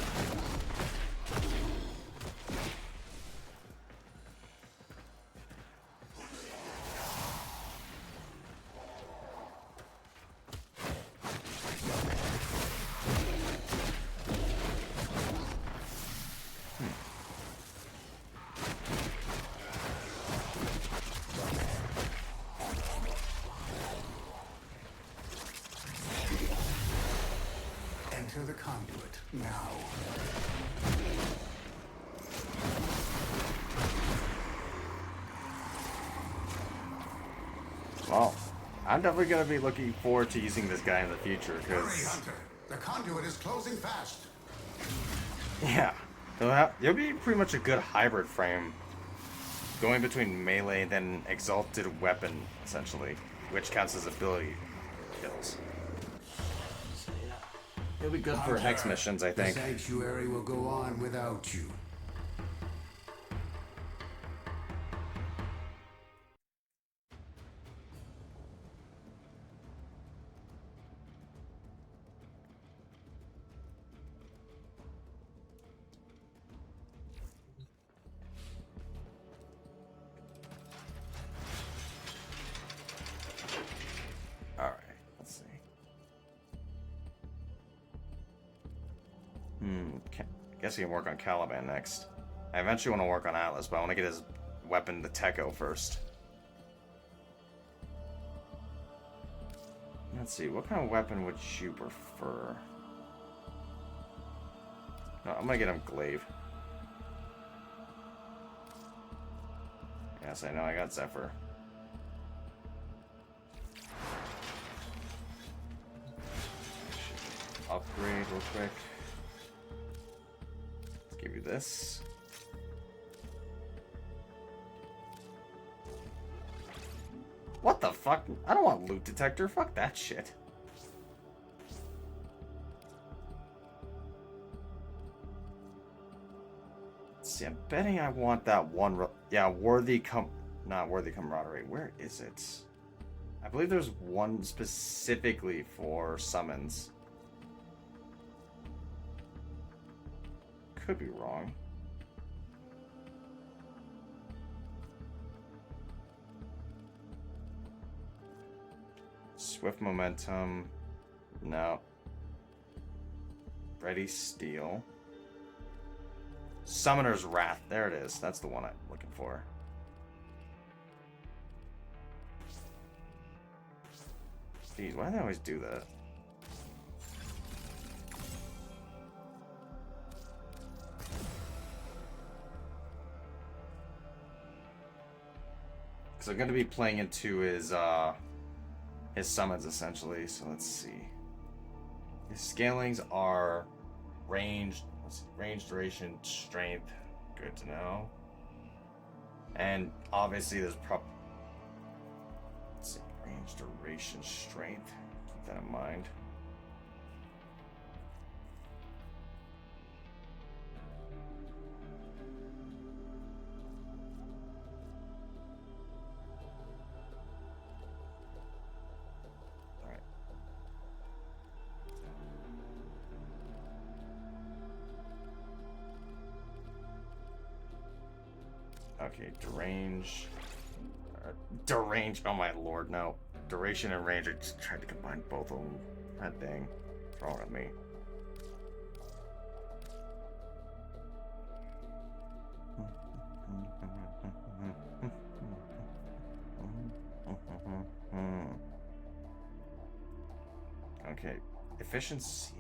Enter the conduit now. Well, I'm definitely going to be looking forward to using this guy in the future, Hurry, because... Hunter. The conduit is closing fast. Yeah. It'll be pretty much a good hybrid frame. Going between melee and then exalted weapon, essentially. Which counts as ability kills. So yeah. It'll be good for hex missions, I think. The sanctuary will go on without you. Alright, let's see. I guess we can work on Caliban next. I eventually want to work on Atlas, but I want to get his weapon, the Techo, first. Let's see, what kind of weapon would you prefer? No, I'm gonna get him Glaive. Yes, I know, I got Zephyr. Upgrade real quick. Let's give you this. What the fuck? I don't want loot detector. Fuck that shit. See, I'm betting I want that one. Yeah, not worthy camaraderie. Where is it? I believe there's one specifically for summons. Could be wrong. Swift momentum. No. Ready steel. Summoner's Wrath. There it is. That's the one I'm looking for. Jeez, why do they always do that? Because I'm going to be playing into his summons, essentially. So let's see. His scalings are range, duration, strength. Good to know. And obviously there's let's see, range, duration, strength. Keep that in mind. Okay, derange, oh my lord, no. Duration and range, I just tried to combine both of them. That dang. What's wrong with me? Okay, efficiency.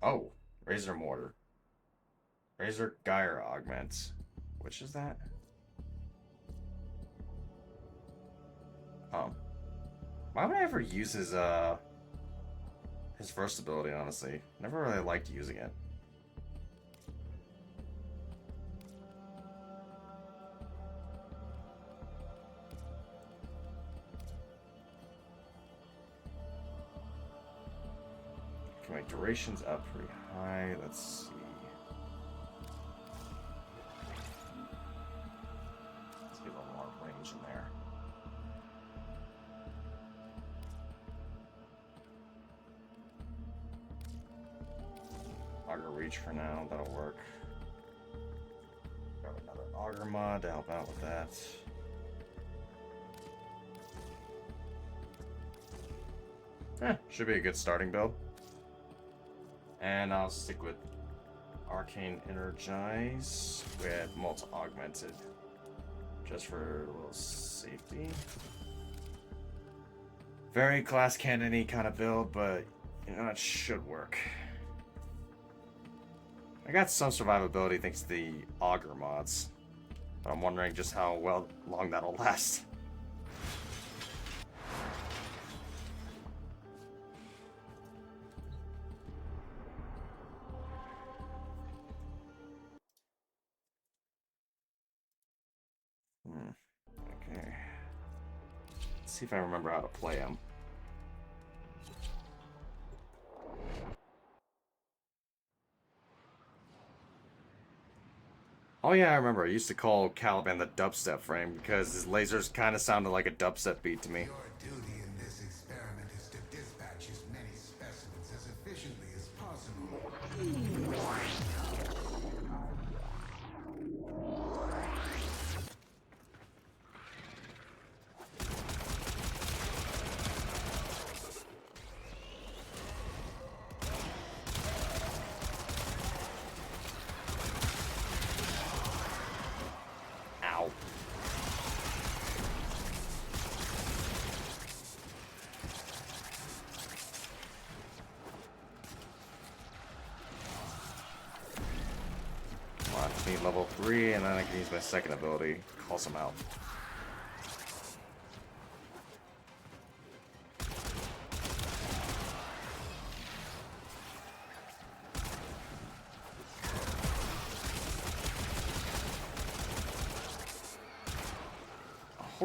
Oh, Razor Mortar. Razor Gyre augments. Which is that? Why would I ever use his first ability, honestly? Never really liked using it. Okay, my duration's up pretty high. Let's see. Let's get a little more range in there. Auger Reach for now, that'll work. Grab another Auger mod to help out with that. Should be a good starting build. And I'll stick with Arcane Energize with Multi Augmented. Just for a little safety. Very class cannon-y kind of build, but you know, it should work. I got some survivability thanks to the Auger mods. But I'm wondering just how long that'll last. Okay. Let's see if I remember how to play him. Oh yeah, I remember. I used to call Caliban the dubstep frame because his lasers kind of sounded like a dubstep beat to me. Your duty in this experiment is to dispatch as many specimens as efficiently as possible. Ow. Come on, just need level 3, and then I can use my second ability. Call some out.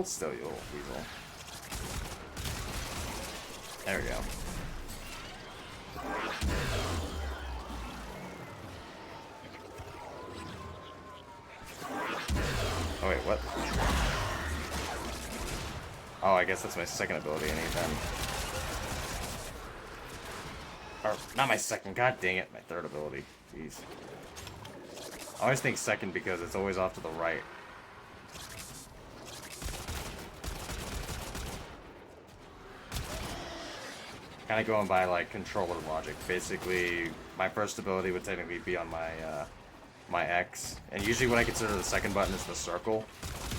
Hold still, you little weasel. There we go. Oh wait, what? Oh, I guess that's my second ability, and then... Or, not my second, god dang it, my third ability. Jeez. I always think second because it's always off to the right. Kind of going by, like, controller logic. Basically, my first ability would technically be on my, my X. And usually what I consider the second button is the circle,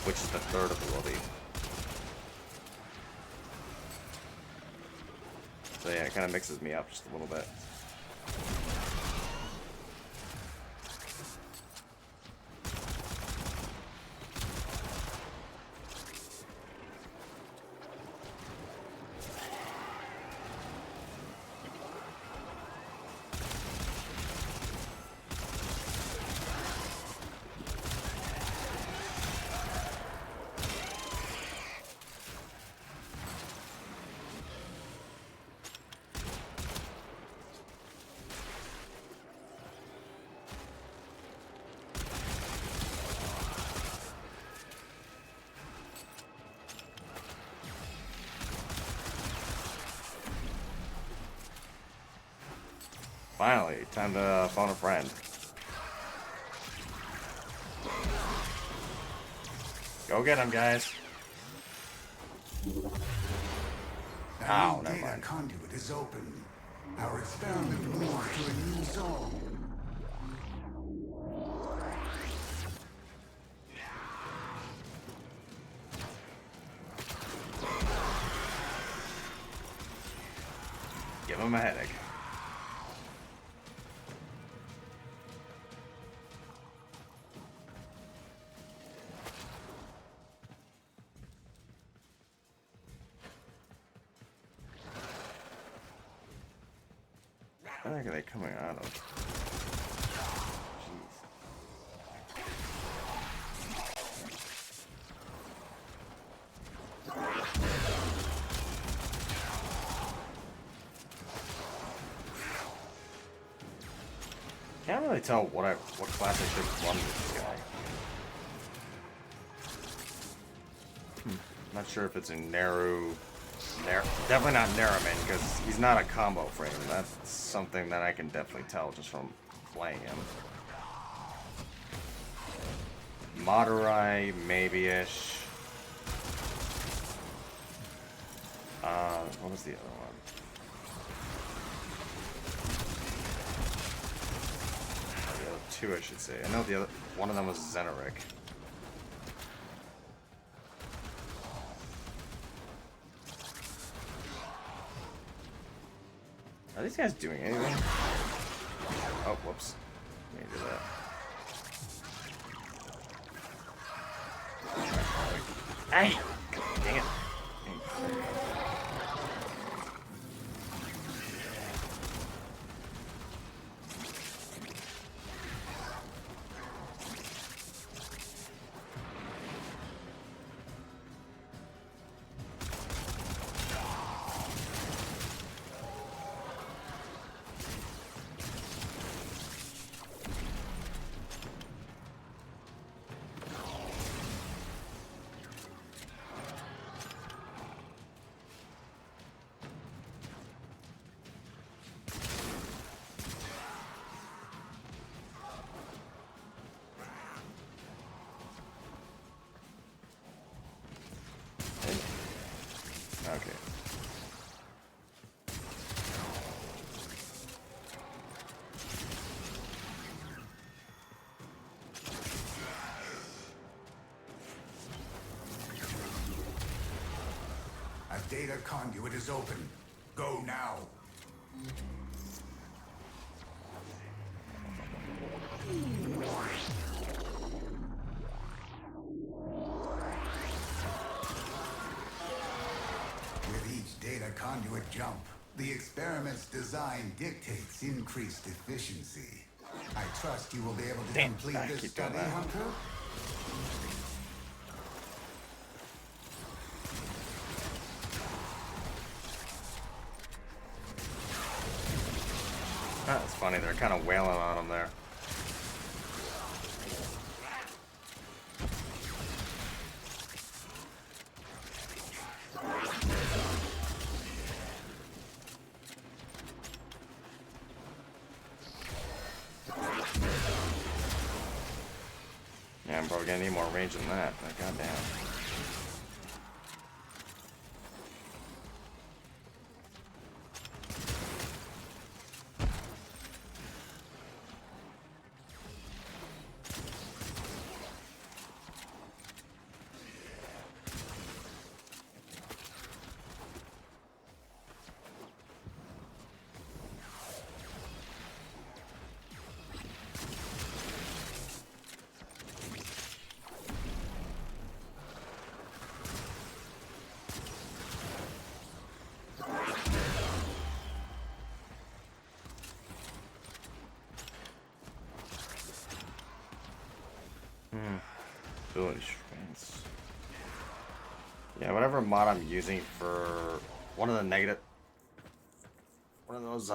which is the third ability. So yeah, it kind of mixes me up just a little bit. Finally, time to phone a friend. Go get him, guys. Oh, never mind. Conduit is open. Our experiment moves to a new zone. Give him a headache. What the heck are they coming out of? Can't really tell what class I should run with this guy. Not sure if it's a definitely not Narrowman, because he's not a combo frame. That's something that I can definitely tell just from playing him. Madurai, maybe-ish. What was the other one? The other two, I should say. I know the other one of them was Zeneric. Are these guys doing anything? Oh, whoops. Let me do that. Hey! Dang it. Okay. A data conduit is open. Go now. With each data conduit jump, the experiment's design dictates increased efficiency. I trust you will be able to complete I this keep doing study, that. Hunter? funny. They're kind of wailing on him there. Yeah, I'm probably gonna need more range than that. But goddamn. Ability strengths. Yeah, whatever mod I'm using for one of those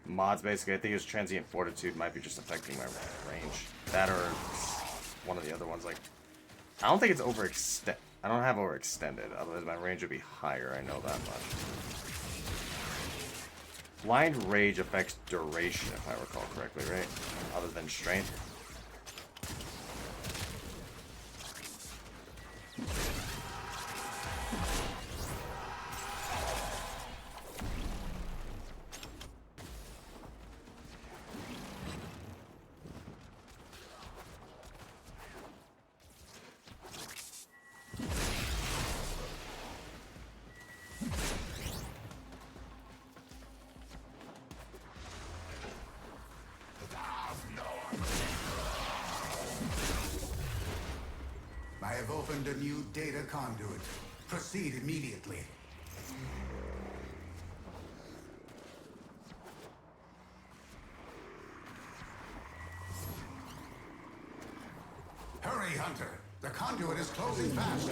mods, basically, I think it's transient fortitude might be just affecting my range. That or one of the other ones. Like, I don't think it's overextend. I don't have overextended. Otherwise, my range would be higher. I know that much. Blind rage affects duration, if I recall correctly, right? Other than strength. I have opened a new data conduit. Proceed immediately. Hurry, Hunter. The conduit is closing fast.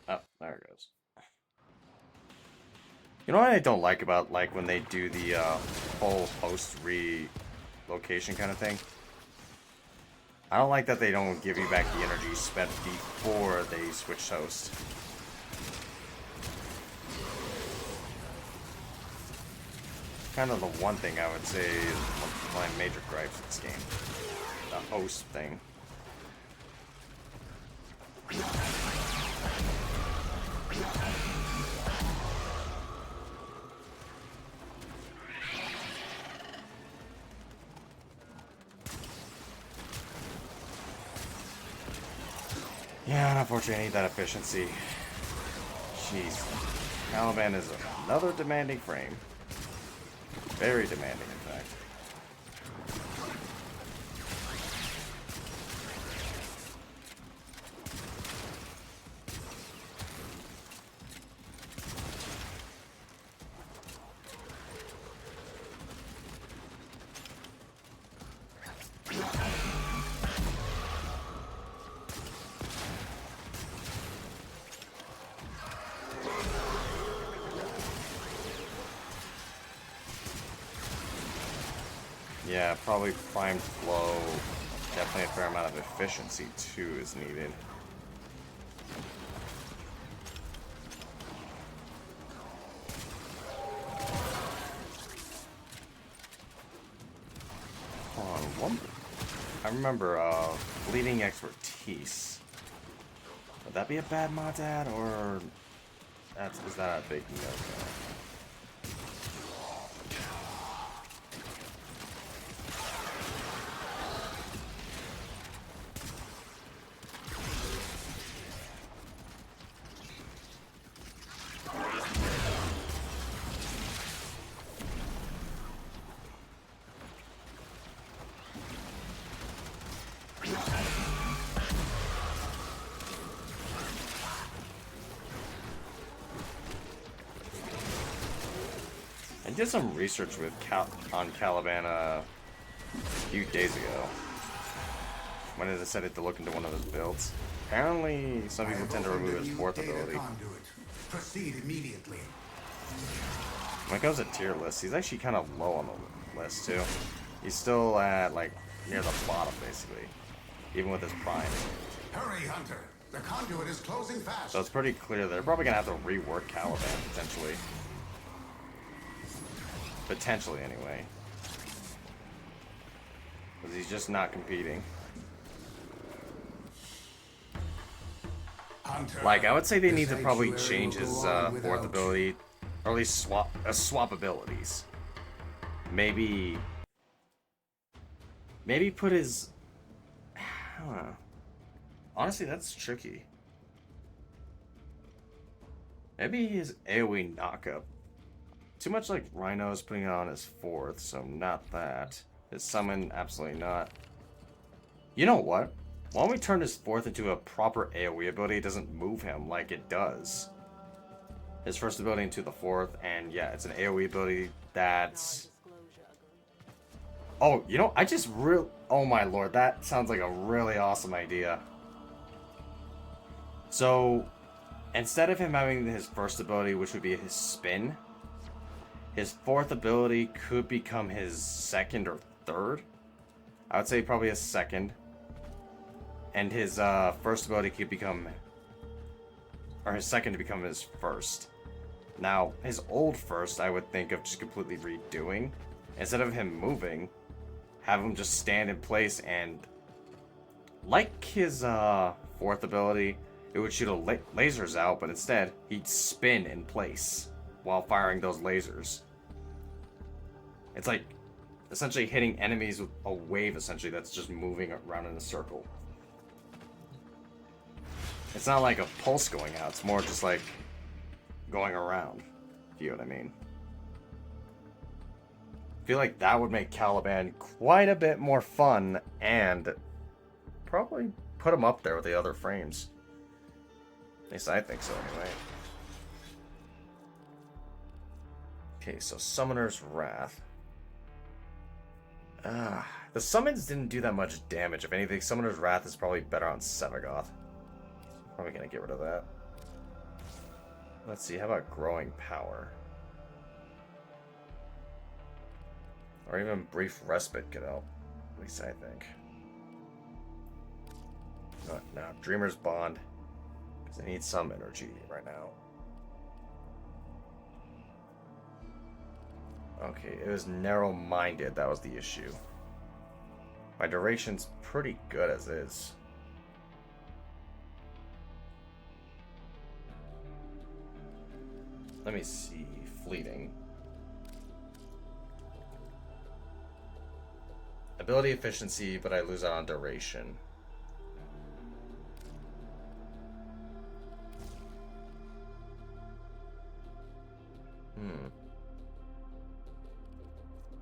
Oh, there it goes. You know what I don't like about, like, when they do the full host relocation kind of thing? I don't like that they don't give you back the energy spent before they switch host. Kind of the one thing I would say is one of my major gripes in this game. The host thing. Yeah, unfortunately, I need that efficiency. Jeez. Caliban is another demanding frame. Very demanding, in fact. Yeah, probably primed flow. Definitely a fair amount of efficiency too is needed. Hold on, I remember bleeding expertise. Would that be a bad mod to add, or is that a big no-go? I did some research with on Caliban a few days ago when I decided to look into one of his builds. Apparently, some people tend to remove his fourth ability. Proceed immediately. When it comes to tier lists, he's actually kind of low on the list too. He's still at like near the bottom basically, even with his prime. Hurry, Hunter! The conduit is closing fast. So it's pretty clear they're probably gonna have to rework Caliban potentially. Potentially anyway. Because he's just not competing. Hunter, Like, I would say they the need to probably sanctuary change will his go on fourth without ability, or at least swap abilities. Maybe put his... Huh. Honestly, that's tricky. Maybe his AoE knockup. Too much like Rhino's putting it on his fourth, so not that. His summon, absolutely not. You know what? Why don't we turn his fourth into a proper AoE ability? It doesn't move him like it does. His first ability into the fourth, and yeah, it's an AoE ability that's... Oh, you know, oh my lord, that sounds like a really awesome idea. So, instead of him having his first ability, which would be his spin, his fourth ability could become his second or third. I would say probably his second. And his first ability could become... Or his second to become his first. Now, his old first, I would think of just completely redoing. Instead of him moving, have him just stand in place and... Like his fourth ability, it would shoot lasers out, but instead, he'd spin in place while firing those lasers. It's like essentially hitting enemies with a wave, essentially, that's just moving around in a circle. It's not like a pulse going out, it's more just like going around, if you know what I mean. I feel like that would make Caliban quite a bit more fun and probably put him up there with the other frames. At least I think so, anyway. Okay, so Summoner's Wrath. The summons didn't do that much damage. If anything, Summoner's Wrath is probably better on Sevagoth. Probably gonna get rid of that. Let's see, how about Growing Power? Or even Brief Respite could help. At least I think. No, Dreamer's Bond. Because I need some energy right now. Okay, it was narrow-minded, that was the issue. My duration's pretty good as is. Let me see, Fleeting. Ability efficiency, but I lose out on duration.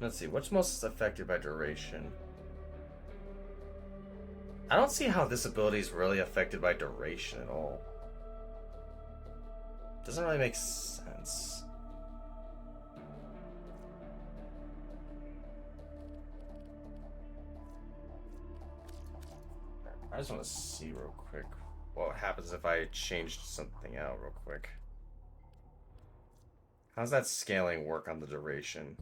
Let's see, what's most affected by duration? I don't see how this ability is really affected by duration at all. Doesn't really make sense. I just want to see real quick what happens if I changed something out real quick. How's that scaling work on the duration?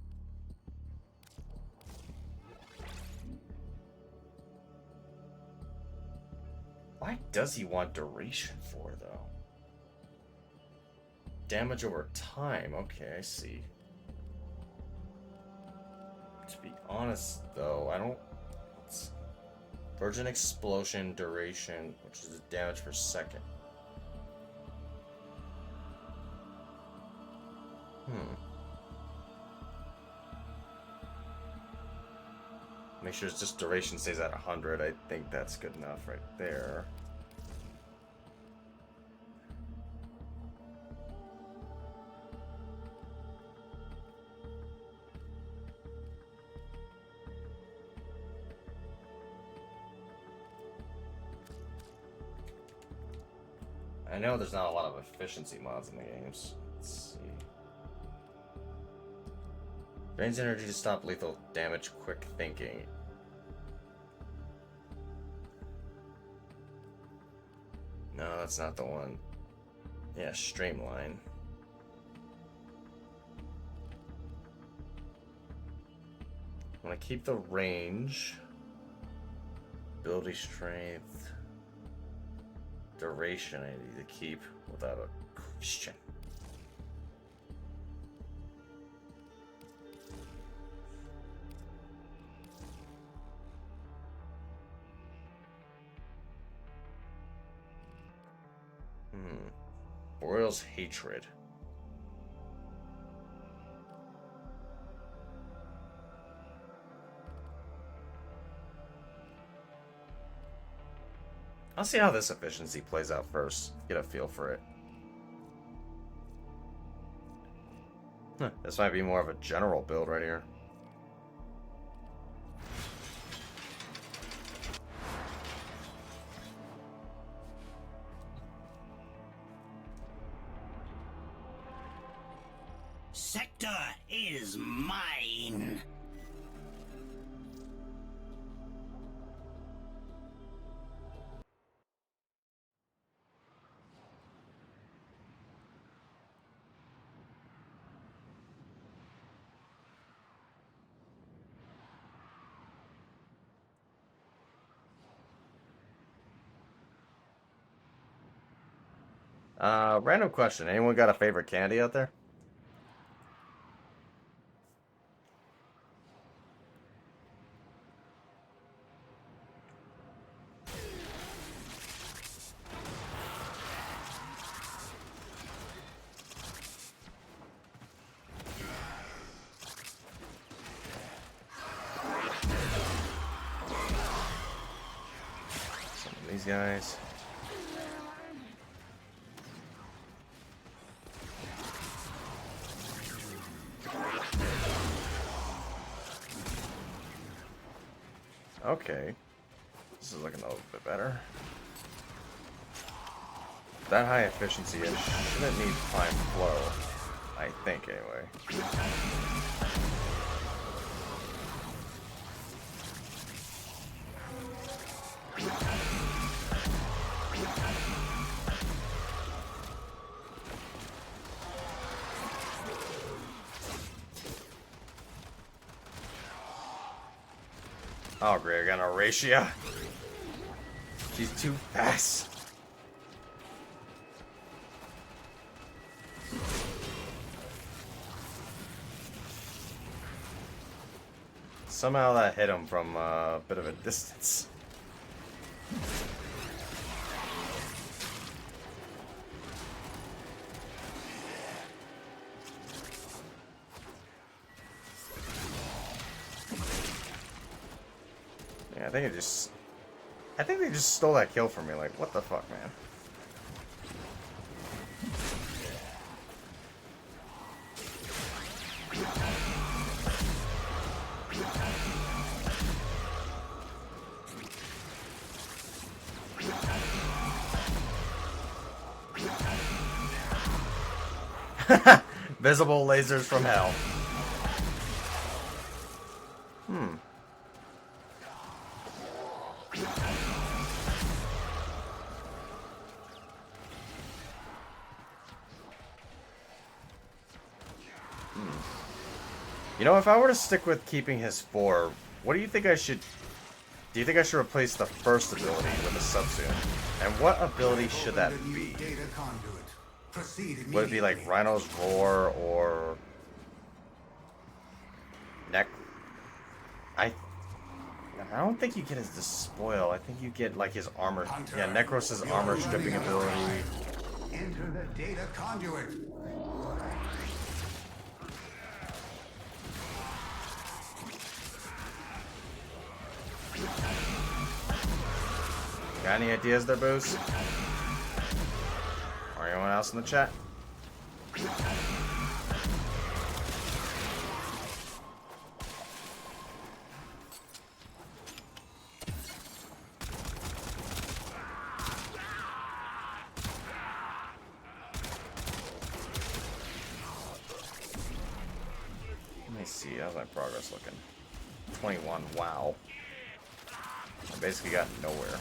Why does he want duration for, though? Damage over time. Okay, I see. To be honest, though, I don't... Virgin Explosion duration, which is the damage per second. Make sure it's just duration stays at 100. I think that's good enough right there. I know there's not a lot of efficiency mods in the games. Let's see. Drains energy to stop lethal damage, quick thinking. No, that's not the one. Yeah, streamline. I'm gonna keep the range. Ability strength. Duration I need to keep without a question. Boreal's hatred. I'll see how this efficiency plays out first. Get a feel for it. This might be more of a general build right here. Sector is mine. Random question. Anyone got a favorite candy out there? Some of these guys. Okay. This is looking a little bit better. That high efficiency, I shouldn't need prime flow. I think, anyway. Oh, great, I got an Horatia. She's too fast. Somehow that hit him from a bit of a distance. Yeah, I think they just stole that kill from me. Like, what the fuck, man? Visible lasers from hell. You know, if I were to stick with keeping his 4, what do you think I should... Do you think I should replace the first ability with a subsume? And what ability should that be? Would it be like Rhino's Roar or... I don't think you get his Despoil. I think you get like hhis armor. Yeah, Necros' armor stripping ability. Enter the data conduit. Got any ideas there, Booze? Or anyone else in the chat? Let me see, how's my progress looking? 21, wow. I basically got nowhere.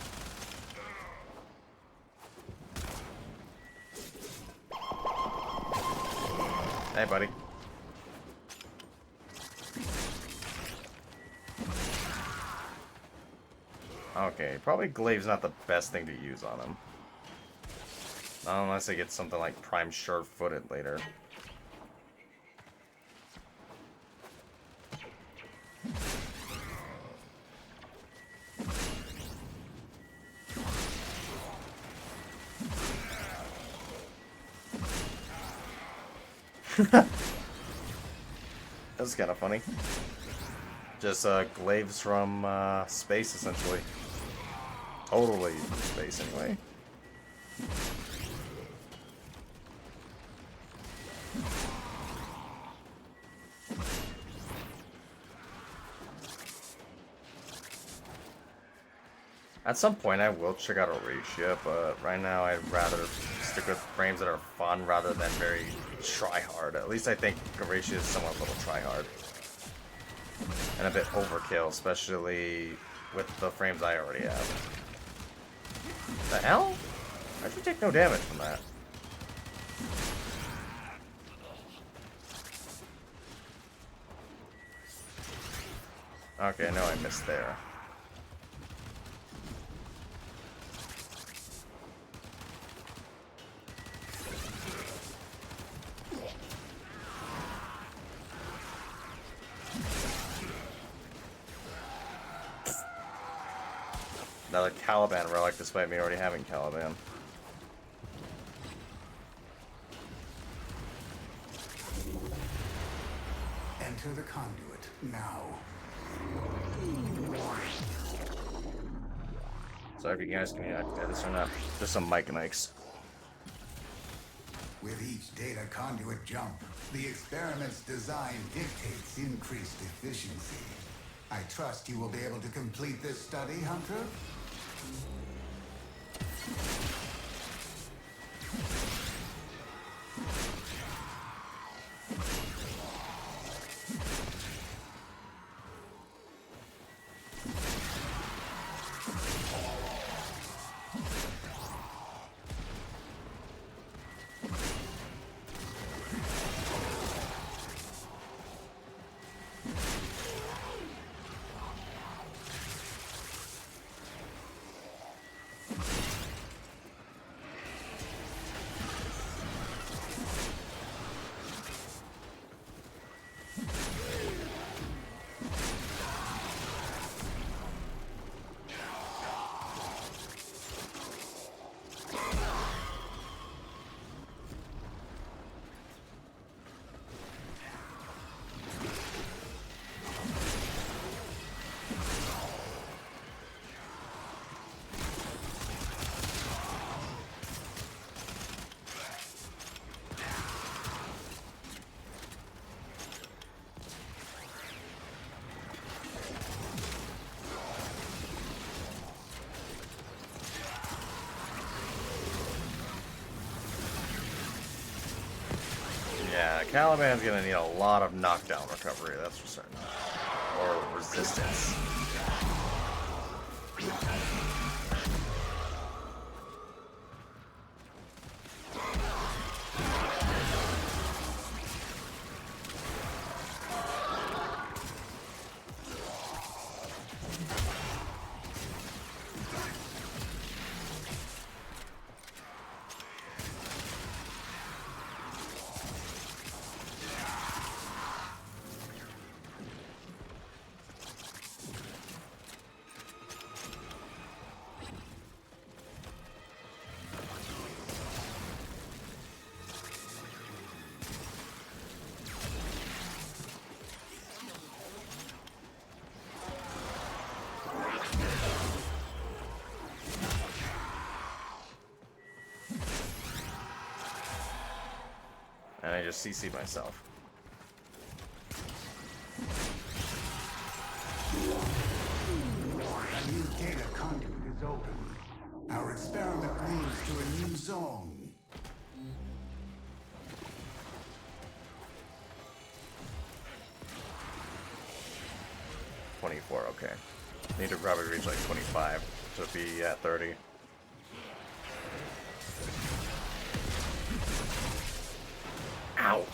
Hey, buddy. Okay, probably Glaive's not the best thing to use on him. Not unless I get something like Prime Sure-Footed later. That's kind of funny. Just glaives from space, essentially. Totally from space, anyway. At some point, I will check out Horatia, but right now I'd rather stick with frames that are fun rather than very try-hard. At least I think Horatia is somewhat a little try-hard. And a bit overkill, especially with the frames I already have. The hell? How'd you take no damage from that? Okay, I know I missed there. Another Caliban relic, despite me already having Caliban. Enter the conduit now. Sorry if you guys can hear this or not. Just some mic nikes. With each data conduit jump, the experiment's design dictates increased efficiency. I trust you will be able to complete this study, Hunter? Yeah, Caliban's gonna need a lot of knockdown recovery, that's for certain. Or resistance. And I just CC'd myself. A new data conduit is open. Our experiment moves to a new zone. Okay. Need to probably reach like 25 to be at 30. Ow!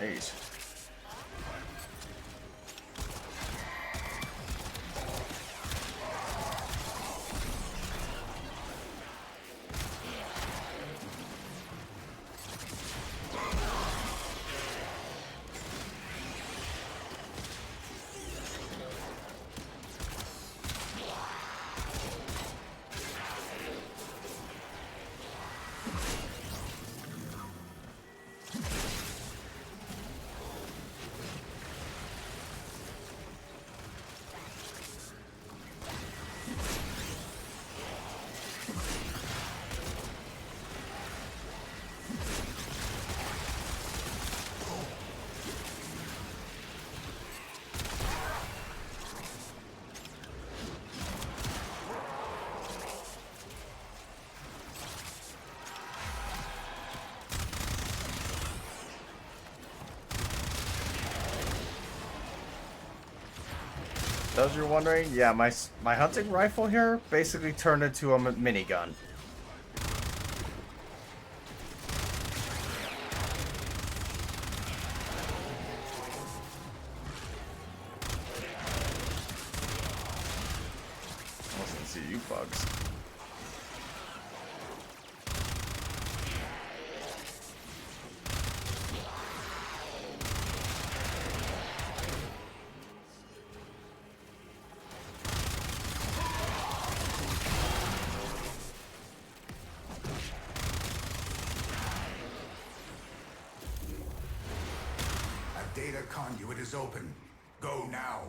Jeez. Those you're wondering, yeah, my hunting rifle here basically turned into a minigun. Almost didn't see you bugs. Data conduit is open. Go now.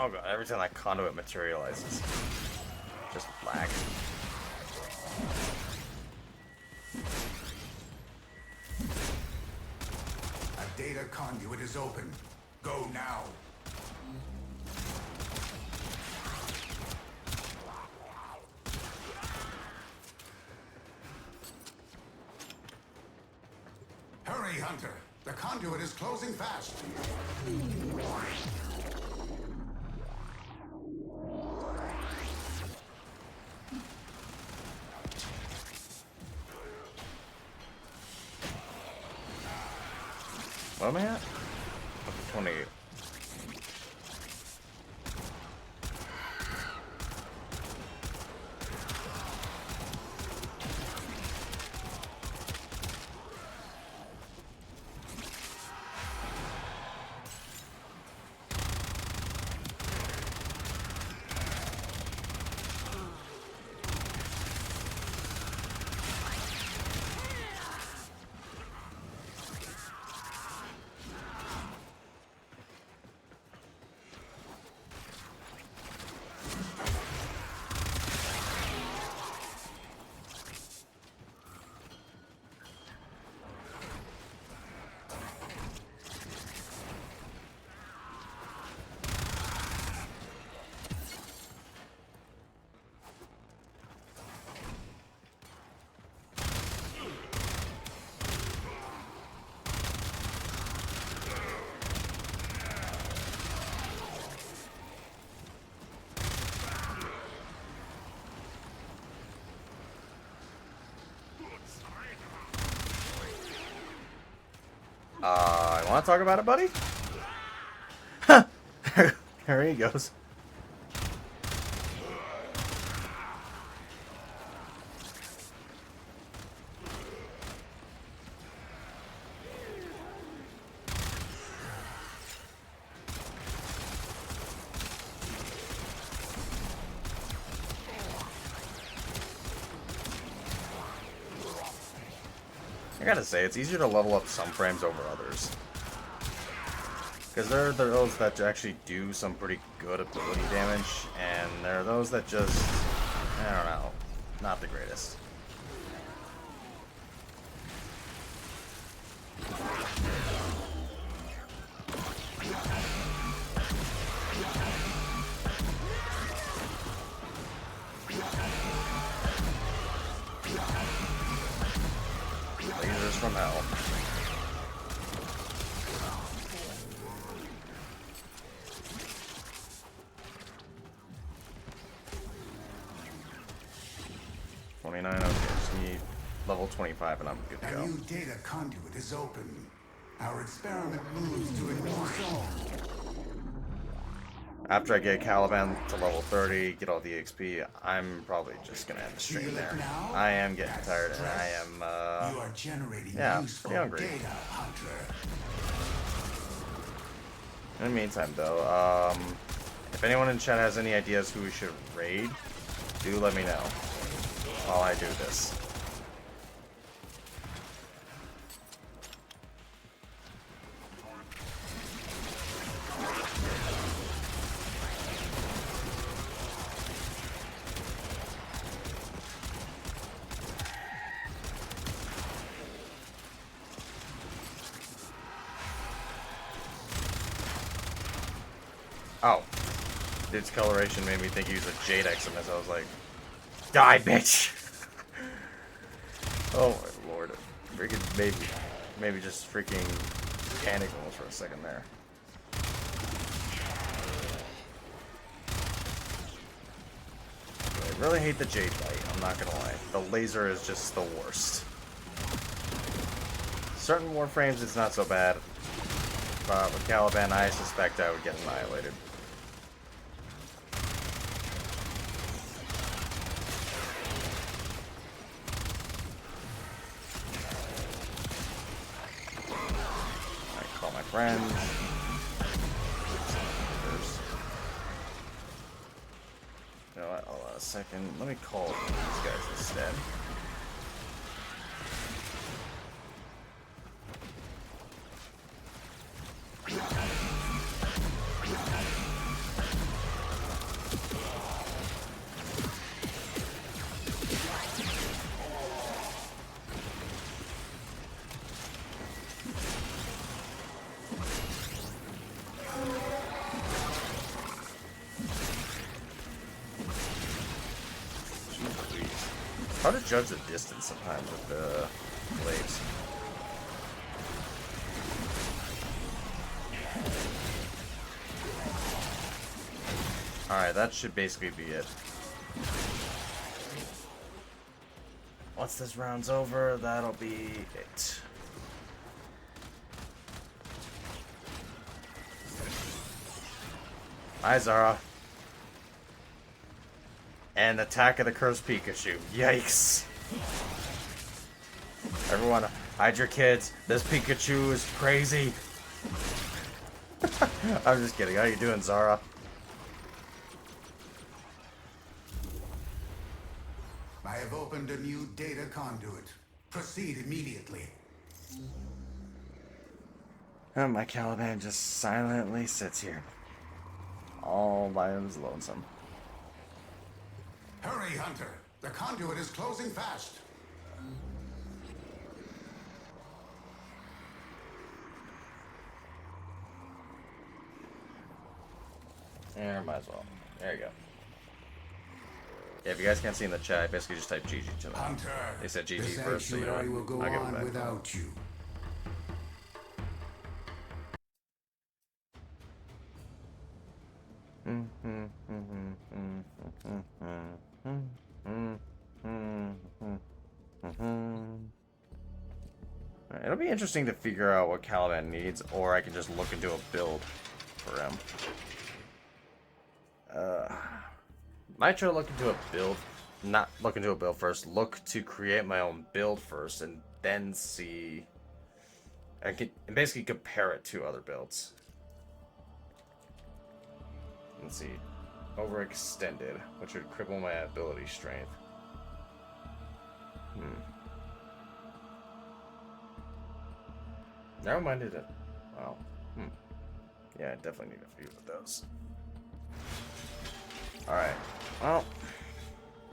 Oh god, every time that conduit materializes. Just lag. A data conduit is open. Go now. Hurry, Hunter. The conduit is closing fast. What am I at? 28. You want to talk about it, buddy? Huh. There he goes. I gotta say, it's easier to level up some frames over others. Because there are those that actually do some pretty good ability damage, and there are those that just, I don't know, not the greatest. Lasers from hell. Okay, just need level 25 and I'm good to A go. new data conduit is open. Our experiment moves to a new zone. After I get Caliban to level 30, get all the XP, I'm probably just gonna end the stream there. I am getting tired and I am, You are generating yeah, useful pretty hungry. data, Hunter. In the meantime, though, if anyone in chat has any ideas who we should raid, do let me know while I do this. Oh. Dude's coloration made me think he was a Jade Eximus. I was like, die, bitch! Oh my lord. Freaking maybe just freaking panicked almost for a second there. I really hate the Jade Light, I'm not gonna lie. The laser is just the worst. Certain Warframes it's not so bad. But with Caliban, I suspect I would get annihilated. I call my friends. You know what? Hold on a second. Let me call these guys instead. Hard to judge the distance sometimes with the blades. Alright, that should basically be it. Once this round's over, that'll be it. Hi, Zara. And Attack of the Cursed Pikachu. Yikes. Everyone, hide your kids. This Pikachu is crazy. I'm just kidding. How you doing, Zara? I have opened a new data conduit. Proceed immediately. And my Caliban just silently sits here. All by his lonesome. Hurry, Hunter. The conduit is closing fast. Yeah, might as well. There you go. Yeah, if you guys can't see in the chat, I basically just type GG to them. Hunter, They said the GG first, so you know sanctuary will what? go I'll give it on back. without you. Alright, it'll be interesting to figure out what Caliban needs, or I can just look into a build for him. Might try to look into a build. Not look into a build first. Look to create my own build first, and then see. I can basically compare it to other builds. Let's see. Overextended, which would cripple my ability strength. Never mind it. Wow. Yeah, I definitely need a few of those. Alright. Well.